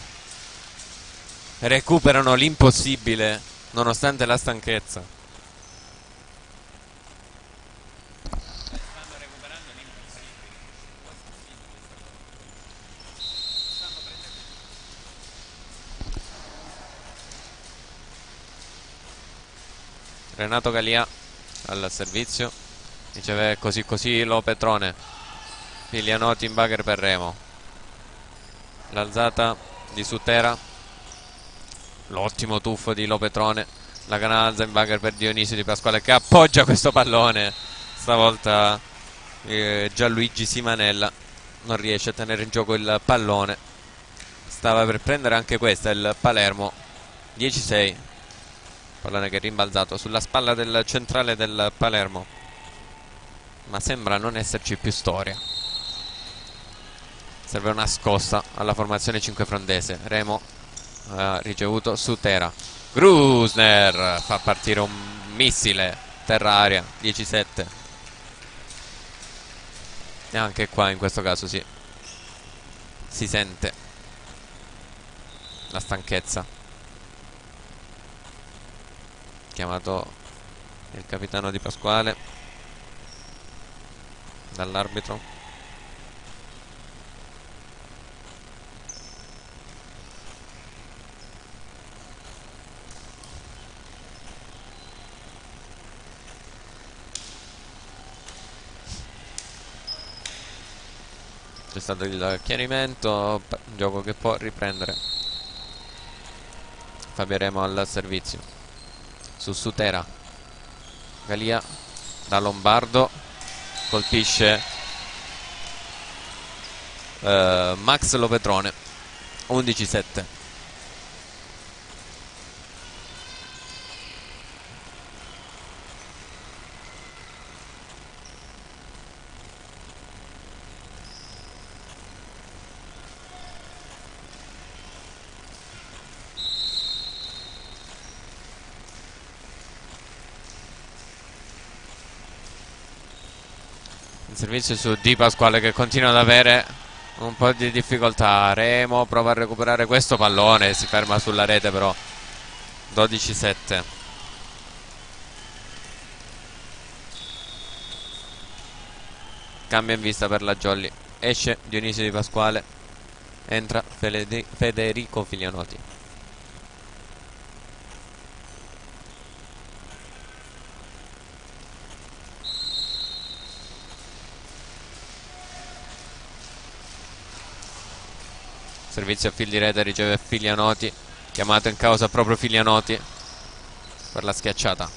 recuperano l'impossibile nonostante la stanchezza. Stanno recuperando l'impossibile. Renato Galia al servizio, riceve così così Lo Petrone. Filianotti in bugger per Remo, l'alzata di Sutera, l'ottimo tuffo di Lo Petrone, la canalza in bugger per Dionisio Di Pasquale, che appoggia questo pallone. Stavolta Gianluigi Simanella non riesce a tenere in gioco il pallone, stava per prendere anche questa il Palermo. 10-6, pallone che è rimbalzato sulla spalla del centrale del Palermo, ma sembra non esserci più storia. Serve una scossa alla formazione cinquefrondese. Remo ha ricevuto Sutera, Grusner fa partire un missile terra-aria. 10-7. E anche qua in questo caso si sente la stanchezza. Chiamato il capitano Di Pasquale dall'arbitro. C'è stato il chiarimento, un gioco che può riprendere. Fabio Remo al servizio su Sutera. Galia da Lombardo colpisce Max Lopetrone. 11-7. Il servizio su Di Pasquale che continua ad avere un po' di difficoltà. Remo prova a recuperare questo pallone, si ferma sulla rete però. 12-7. Cambio in vista per la Jolly. Esce Dionisio Di Pasquale, entra Federico Filianoti. Servizio a fil di rete, riceve Filianoti. Chiamato in causa proprio Filianoti per la schiacciata.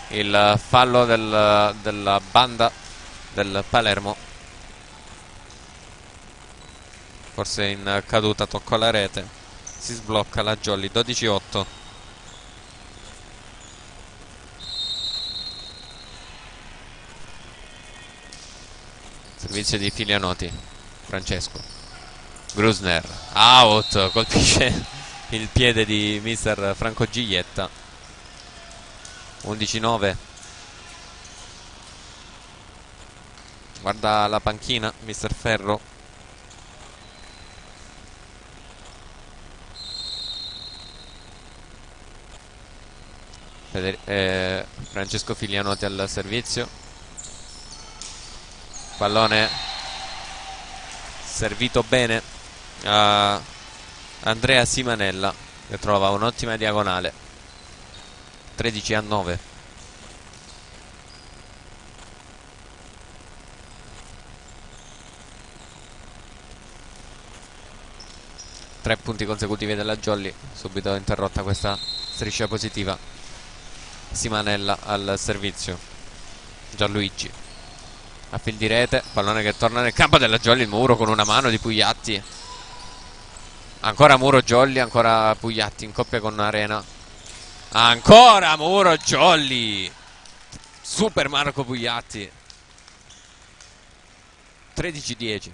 Il fallo della banda del Palermo. Forse in caduta tocca la rete. Si sblocca la Jolly. 12-8. Servizio di Filianoti. Francesco Grusner, out, colpisce il piede di mister Franco Giglietta. 11-9. Guarda la panchina mister Ferro. Francesco Filianoti al servizio. Pallone servito bene a Andrea Simanella che trova un'ottima diagonale. 13-9. Tre punti consecutivi della Jolly, subito interrotta questa striscia positiva. Simanella al servizio. Gianluigi a fil di rete, pallone che torna nel campo della Jolly, il muro con una mano di Pugliatti. Ancora Muro Jolly, ancora Pugliatti in coppia con Arena. Ancora Muro Jolly. Super Marco Pugliatti. 13-10.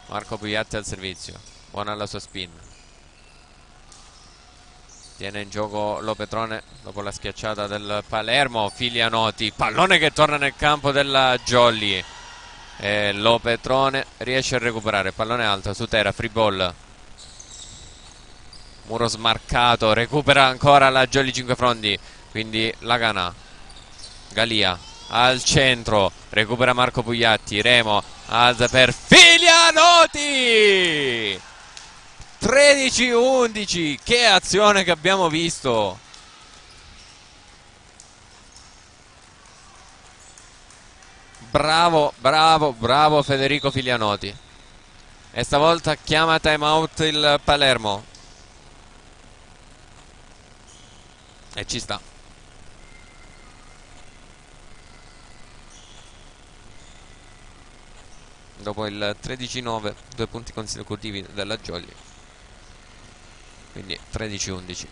Marco Pugliatti al servizio, buona la sua spin. Tiene in gioco Lopetrone dopo la schiacciata del Palermo. Filianoti, pallone che torna nel campo della Jolly e Lopetrone riesce a recuperare, pallone alto, Sutera, free ball. Muro smarcato, recupera ancora la Jolly Cinquefrondi, quindi la Gana. Galia al centro, recupera Marco Pugliatti, Remo alza per Filianoti. 13-11, che azione che abbiamo visto. Bravo, bravo, bravo Federico Filianoti. E stavolta chiama time out il Palermo. E ci sta. dopo il 13-9, 2 punti consecutivi della Jolly, quindi 13-11.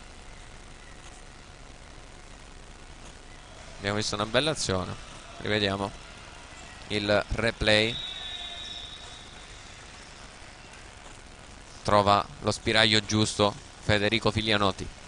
Abbiamo visto una bella azione, rivediamo il replay. Trova lo spiraglio giusto Federico Filianotti.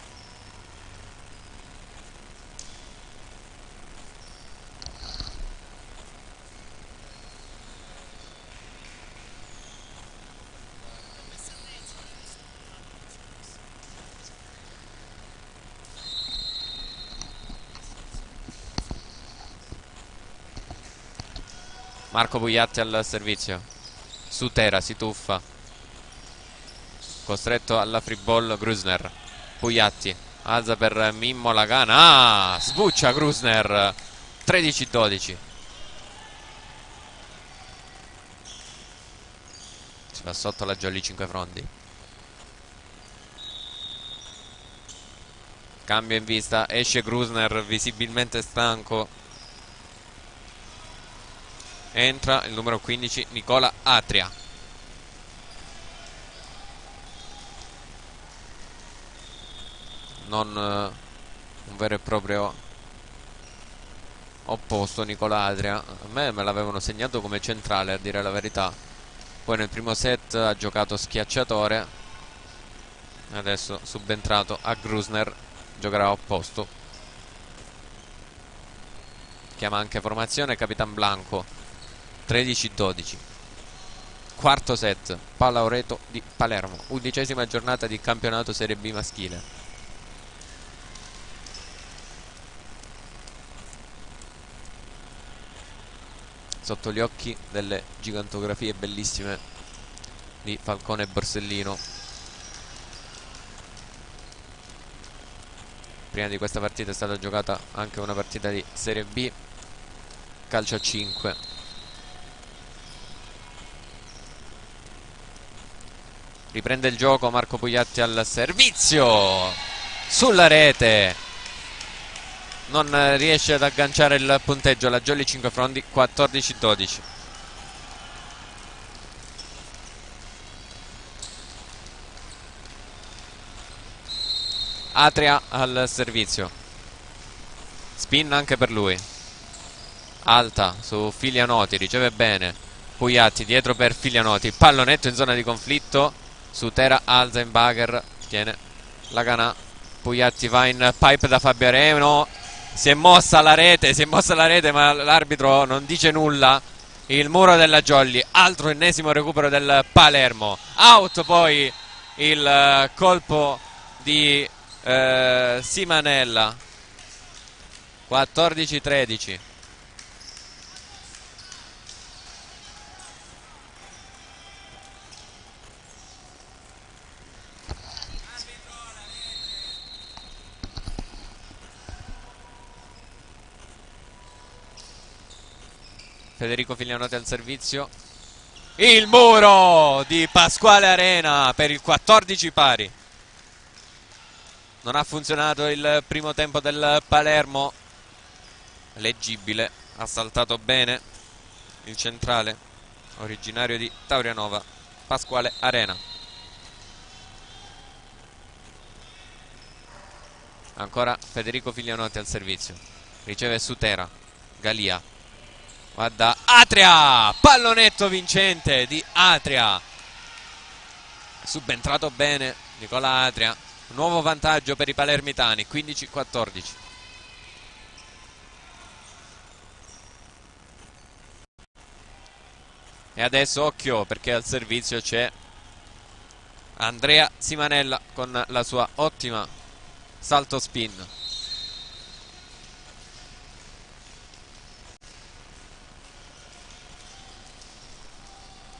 Marco Pugliatti al servizio. Sutera si tuffa, costretto alla free ball Grusner. Pugliatti alza per Mimmo Lagana. Sbuccia Grusner. 13-12. Si va sotto la Jolly 5 frondi. Cambio in vista, esce Grusner visibilmente stanco. Entra il numero 15 Nicola Atria. Non un vero e proprio opposto Nicola Atria. A me l'avevano segnato come centrale, a dire la verità. Poi nel primo set ha giocato schiacciatore. Adesso subentrato a Grusner, giocherà opposto. Chiama anche formazione Capitan Blanco. 13-12. Quarto set, Palaureto di Palermo, 11ª giornata di campionato Serie B maschile. Sotto gli occhi delle gigantografie bellissime di Falcone e Borsellino. Prima di questa partita è stata giocata anche una partita di Serie B, calcio a 5. Riprende il gioco Marco Pugliatti al servizio, sulla rete, non riesce ad agganciare il punteggio la Jolly 5 frondi. 14-12. Atria al servizio, spin anche per lui, alta su Filianoti, riceve bene Pugliatti, dietro per Filianoti, pallonetto in zona di conflitto. Sutera alza in bagger, tiene Lagana. Pugliatti va in pipe da Fabio Areno. Si è mossa la rete, ma l'arbitro non dice nulla. Il muro della Jolly, altro ennesimo recupero del Palermo. Out poi il colpo di Simanella. 14-13. Federico Filianotti al servizio. Il muro di Pasquale Arena per il 14 pari. Non ha funzionato il primo tempo del Palermo. Leggibile, ha saltato bene il centrale originario di Taurianova, Pasquale Arena. Ancora Federico Filianotti al servizio. Riceve Sutera. Galia. Guarda Atria, pallonetto vincente di Atria. Subentrato bene Nicola Atria. Nuovo vantaggio per i palermitani, 15-14. E adesso occhio, perché al servizio c'è Andrea Simanella con la sua ottima salto spin.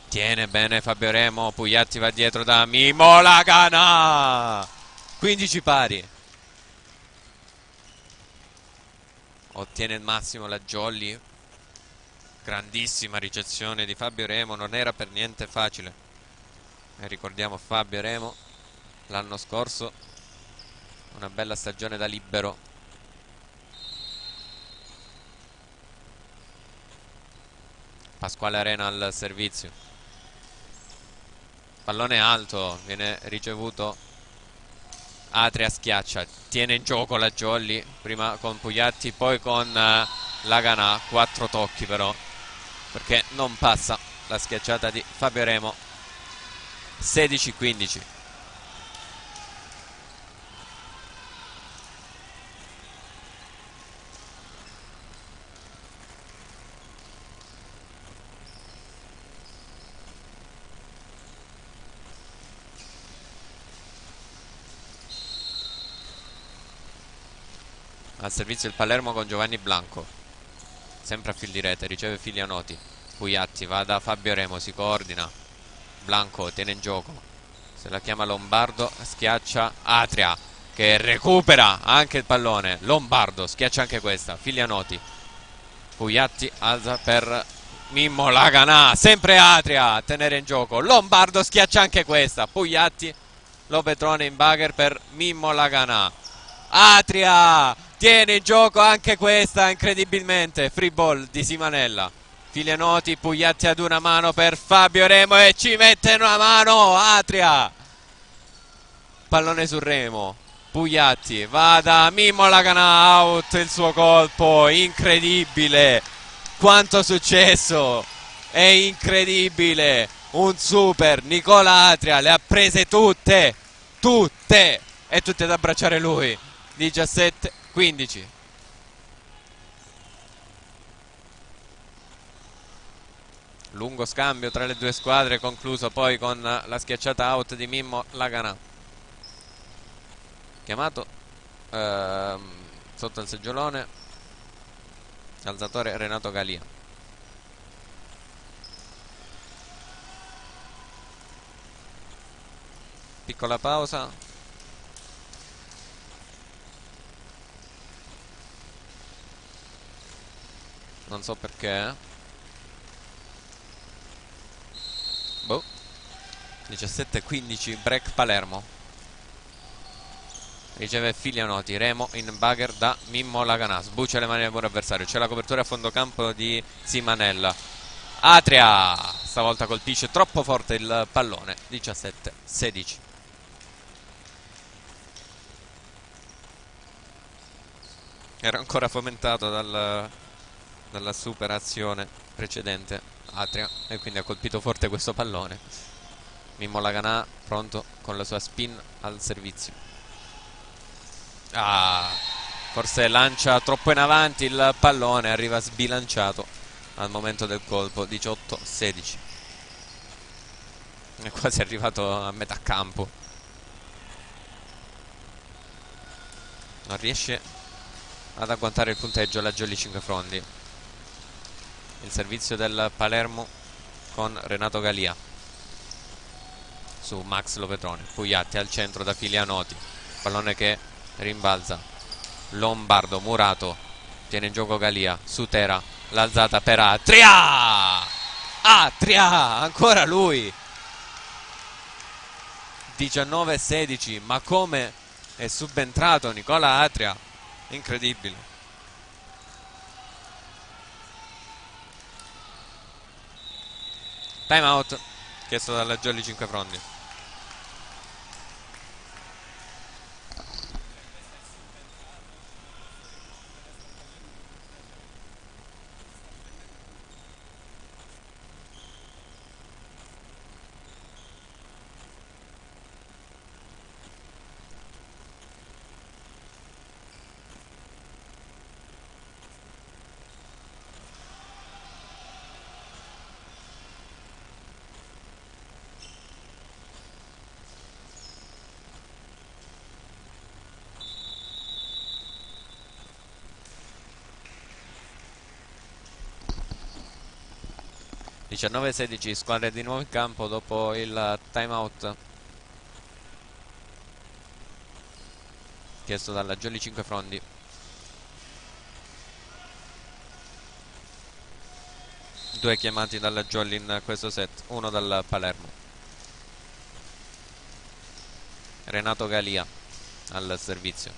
Tiene bene Fabio Remo, Pugliatti va dietro da Mimmo Lagana. 15 pari. Ottiene il massimo la Jolly. Grandissima ricezione di Fabio Remo, non era per niente facile. E ricordiamo Fabio Remo l'anno scorso, una bella stagione da libero. Pasquale Arena al servizio. Pallone alto, viene ricevuto. Atria schiaccia, tiene in gioco la Jolly, prima con Pugliatti, poi con Laganà. 4 tocchi però, perché non passa la schiacciata di Fabio Remo. 16-15. Al servizio il Palermo con Giovanni Blanco, sempre a fil di rete, riceve Filianoti. Pugliatti va da Fabio Remo, si coordina. Blanco tiene in gioco, se la chiama Lombardo, schiaccia Atria che recupera anche il pallone. Lombardo schiaccia anche questa. Filianoti, Pugliatti alza per Mimmo Laganà, sempre Atria a tenere in gioco. Lombardo schiaccia anche questa. Pugliatti, lo Petrone in bagger per Mimmo Laganà. Atria tiene in gioco anche questa, incredibilmente. Free ball di Simanella. Filianoti, Pugliatti ad una mano per Fabio Remo e ci mette una mano Atria. Pallone su Remo. Pugliatti va da Mimmo Laganà, out il suo colpo, incredibile. Quanto successo, è incredibile. Un super, Nicola Atria le ha prese tutte e tutte ad abbracciare lui. 17-15. Lungo scambio tra le due squadre, concluso poi con la schiacciata out di Mimmo Laganà. Chiamato sotto il seggiolone, alzatore Renato Galia. Piccola pausa. Non so perché. Boh. 17-15, break Palermo. Riceve Filianoti, Remo in bagger da Mimmo Laganà, sbuccia le mani del muro avversario, c'è la copertura a fondo campo di Simanella. Atria stavolta colpisce troppo forte il pallone. 17-16. Era ancora fomentato dalla superazione precedente Atria e quindi ha colpito forte questo pallone. Mimmo Laganà pronto con la sua spin al servizio. Forse lancia troppo in avanti il pallone, arriva sbilanciato al momento del colpo. 18-16. È quasi arrivato a metà campo. Non riesce ad agguantare il punteggio la Jolly Cinquefrondi. Il servizio del Palermo con Renato Galia su Max Lopetrone. Pugliatti al centro da Filianoti, pallone che rimbalza. Lombardo, Murato, tiene in gioco Galia, Sutera, l'alzata per Atria. Atria, ancora lui. 19-16, ma come è subentrato Nicola Atria, incredibile. Time out chiesto dalla Jolly Cinquefrondi. (19-16), squadre di nuovo in campo dopo il time out chiesto dalla Jolly Cinquefrondi. Due chiamati dalla Jolly in questo set, uno dal Palermo. Renato Galia al servizio,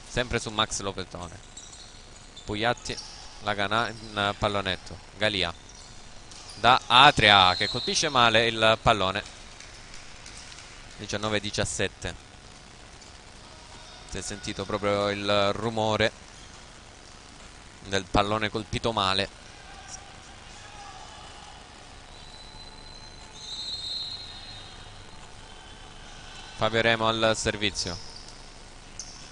sempre su Max Lopetrone. Pugliatti, Laganà in pallonetto. Galia da Atria, che colpisce male il pallone. 19-17. Si è sentito proprio il rumore del pallone colpito male. Fabio Remo al servizio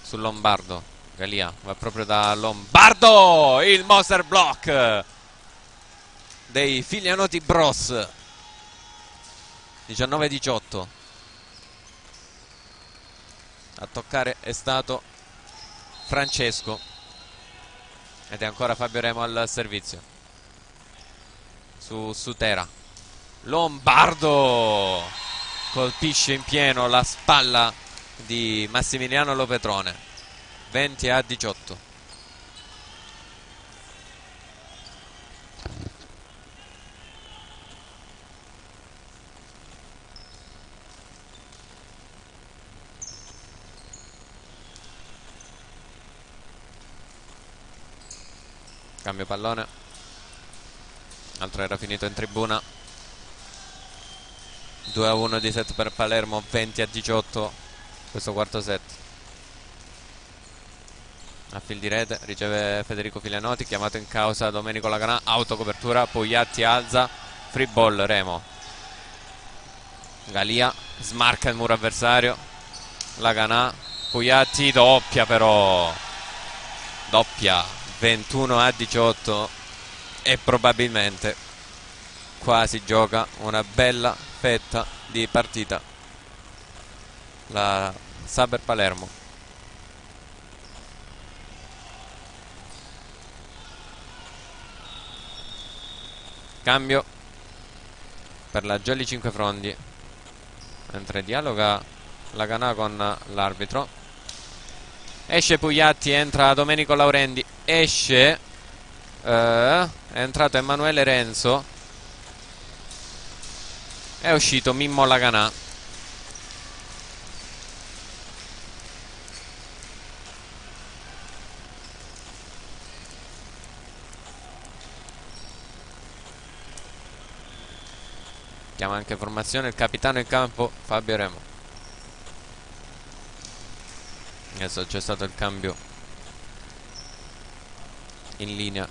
su Lombardo. Galia va proprio da Lombardo, il monster block dei Filianoti Bros. 19-18. A toccare è stato Francesco ed è ancora Fabio Remo al servizio su Sutera. Lombardo colpisce in pieno la spalla di Massimiliano Lopetrone. 20-18. Cambio pallone. Altro era finito in tribuna. 2-1 di set per Palermo, 20-18 questo quarto set. A fil di rete riceve Federico Filianoti, chiamato in causa Domenico Laganà, autocopertura, Pugliatti alza, free ball Remo. Galia smarca il muro avversario, Laganà, Pugliatti doppia, però doppia, 21-18, e probabilmente qua si gioca una bella fetta di partita la Saber Palermo. Cambio per la Jolly Cinquefrondi, mentre dialoga Laganà con l'arbitro. Esce Pugliatti, entra Domenico Laurendi, esce è entrato Emanuele Renzo, è uscito Mimmo Laganà. Chiama anche formazione il capitano in campo Fabio Remo. Adesso c'è stato il cambio in linea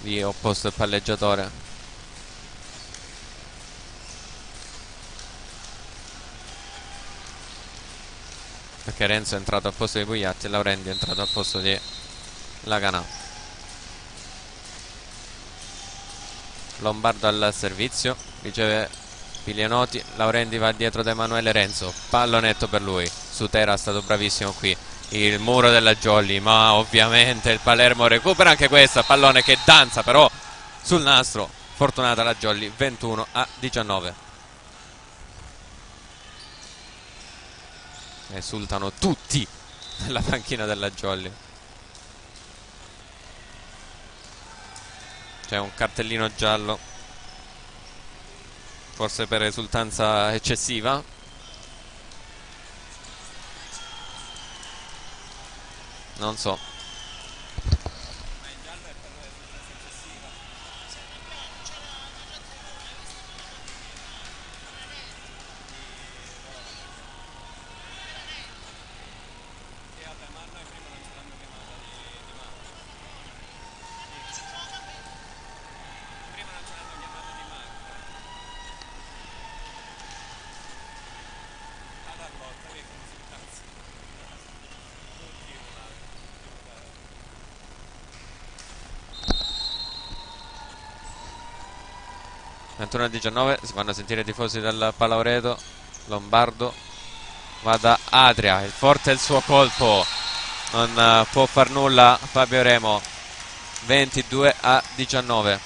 di opposto il palleggiatore. Perché Renzo è entrato al posto di Pugliatti e Laurendi è entrato al posto di Laganà. Lombardo al servizio, riceve Filianoti, Laurendi va dietro da Emanuele Renzo, pallonetto per lui. Sutera è stato bravissimo qui, il muro della Jolly, ma ovviamente il Palermo recupera anche questa, pallone che danza però sul nastro, fortunata la Jolly. 21-19. Esultano tutti nella panchina della Jolly. C'è un cartellino giallo, forse per esultanza eccessiva. Non so. A 19 si fanno sentire i tifosi del Palaureto. Lombardo va da Atria, il forte è il suo colpo, non può far nulla Fabio Remo. 22-19.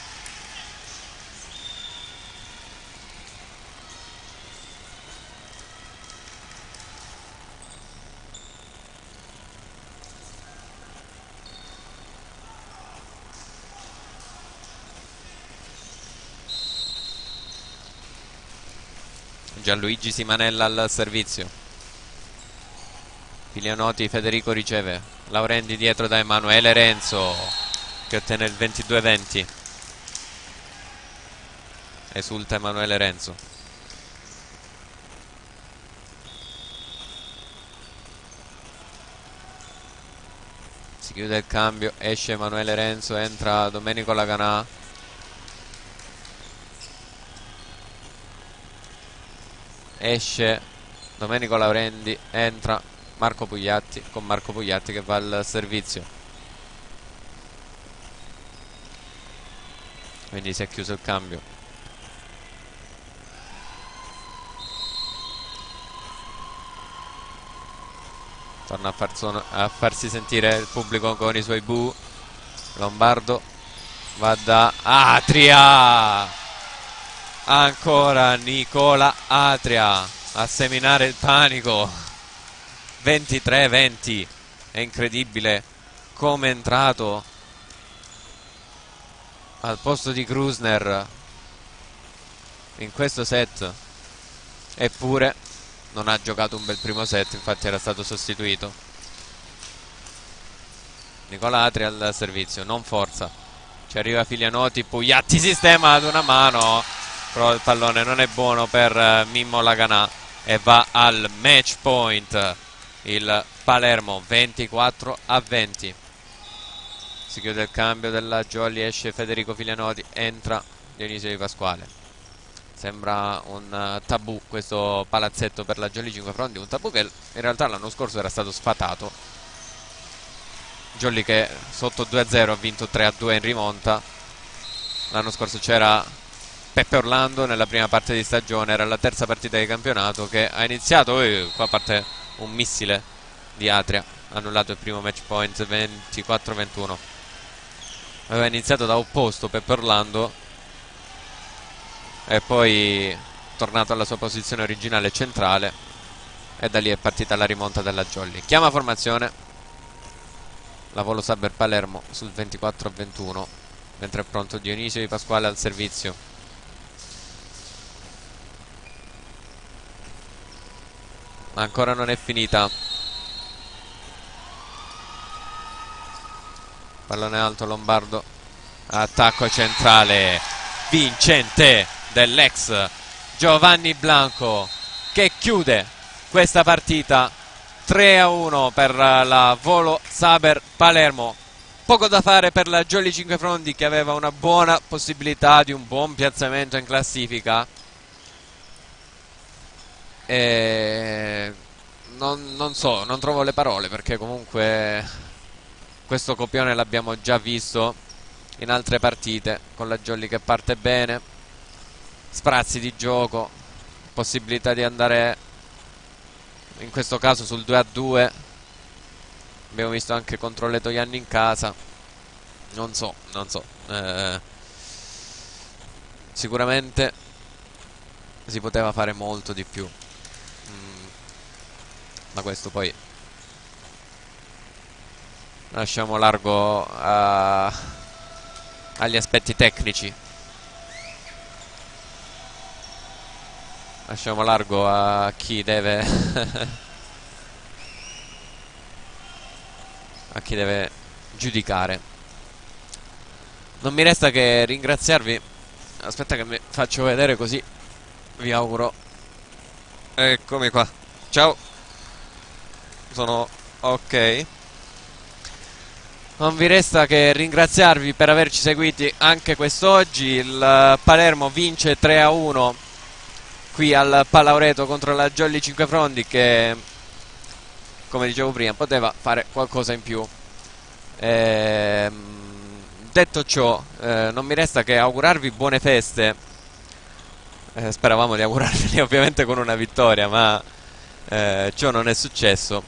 Gianluigi Simanella al servizio. Filianoti, Federico riceve, Laurendi dietro da Emanuele Renzo che ottiene il 22-20. esulta Emanuele Renzo. Si chiude il cambio, esce Emanuele Renzo, entra Domenico Laganà. Esce Domenico Laurendi, entra Marco Pugliatti, con Marco Pugliatti che va al servizio. Quindi si è chiuso il cambio. Torna a farsi sentire il pubblico con i suoi bu. Lombardo va da Atria. Ancora Nicola Atria a seminare il panico. 23-20. È incredibile come è entrato al posto di Grusner in questo set. Eppure non ha giocato un bel primo set, infatti era stato sostituito. Nicola Atria al servizio, non forza. Ci arriva Filianoti, Pugliatti sistema ad una mano, però il pallone non è buono per Mimmo Laganà e va al match point il Palermo, 24-20. Si chiude il cambio della Jolly, esce Federico Filianoti, entra Dionisio Di Pasquale. Sembra un tabù questo palazzetto per la Jolly 5 Frondi, un tabù che in realtà l'anno scorso era stato sfatato. Jolly che sotto 2-0 ha vinto 3-2 in rimonta. L'anno scorso c'era Peppe Orlando nella prima parte di stagione, era la terza partita di campionato che ha iniziato, qua parte un missile di Atria, annullato il primo match point, 24-21. Aveva iniziato da opposto Peppe Orlando e poi tornato alla sua posizione originale centrale, e da lì è partita la rimonta della Jolly. Chiama formazione la Volo Saber Palermo sul 24-21, mentre è pronto Dionisio Di Pasquale al servizio. Ma ancora non è finita. Pallone alto, Lombardo, attacco centrale vincente dell'ex Giovanni Blanco, che chiude questa partita 3-1 per la Volo Saber Palermo. Poco da fare per la Jolly 5 Frondi, che aveva una buona possibilità di un buon piazzamento in classifica. Non so, non trovo le parole, perché comunque questo copione l'abbiamo già visto in altre partite, con la Jolly che parte bene, sprazzi di gioco, possibilità di andare in questo caso sul 2-2. Abbiamo visto anche contro le Toianni in casa. Non so. Sicuramente si poteva fare molto di più, ma questo poi lasciamo largo agli aspetti tecnici. Lasciamo largo a chi deve a chi deve giudicare. Non mi resta che ringraziarvi. Aspetta che mi faccio vedere, così vi auguro. Eccomi qua. Ciao. Sono ok. Non vi resta che ringraziarvi per averci seguiti anche quest'oggi. Il Palermo vince 3-1 qui al Palaureto contro la Jolly 5 Frondi, che, come dicevo prima, poteva fare qualcosa in più. Detto ciò, non mi resta che augurarvi buone feste. Speravamo di augurarveli ovviamente con una vittoria, ma ciò non è successo.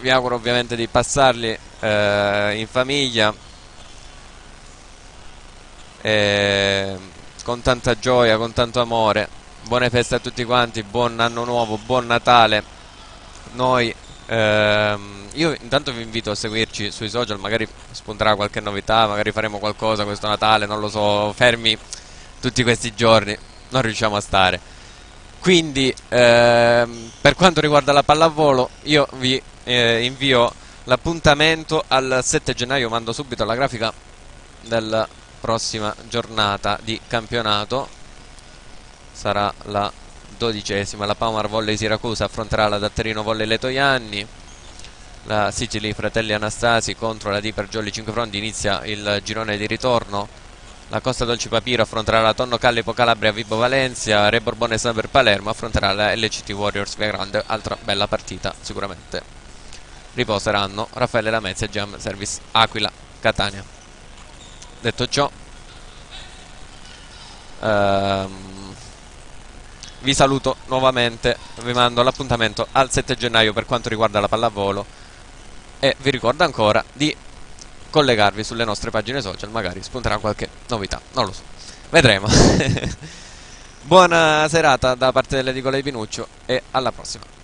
Vi auguro ovviamente di passarli in famiglia, con tanta gioia, con tanto amore. Buone feste a tutti quanti, buon anno nuovo, buon Natale. Noi io intanto vi invito a seguirci sui social, magari spunterà qualche novità, magari faremo qualcosa questo Natale, non lo so, fermi tutti questi giorni, non riusciamo a stare. Quindi per quanto riguarda la pallavolo, io vi invio l'appuntamento al 7 gennaio, mando subito la grafica del prossima giornata di campionato. Sarà la 12ª. La Paumar Volley Siracusa affronterà la Datterino Volley Letojanni. La Sigili Fratelli Anastasi contro la Diper Jolly 5 Fronti. Inizia il girone di ritorno. La Costa Dolci Papiro affronterà la Tonno Callipo Calabria Vibo Valencia. Re Borbone Saber Palermo affronterà la LCT Warriors Via Grande. Altra bella partita sicuramente. Riposeranno Raffaele Lamezia e Jam Service Aquila Catania. Detto ciò, vi saluto nuovamente, vi mando l'appuntamento al 7 gennaio per quanto riguarda la pallavolo e vi ricordo ancora di collegarvi sulle nostre pagine social, magari spunterà qualche novità, non lo so, vedremo. Buona serata da parte dell'edicola di Pinuccio e alla prossima.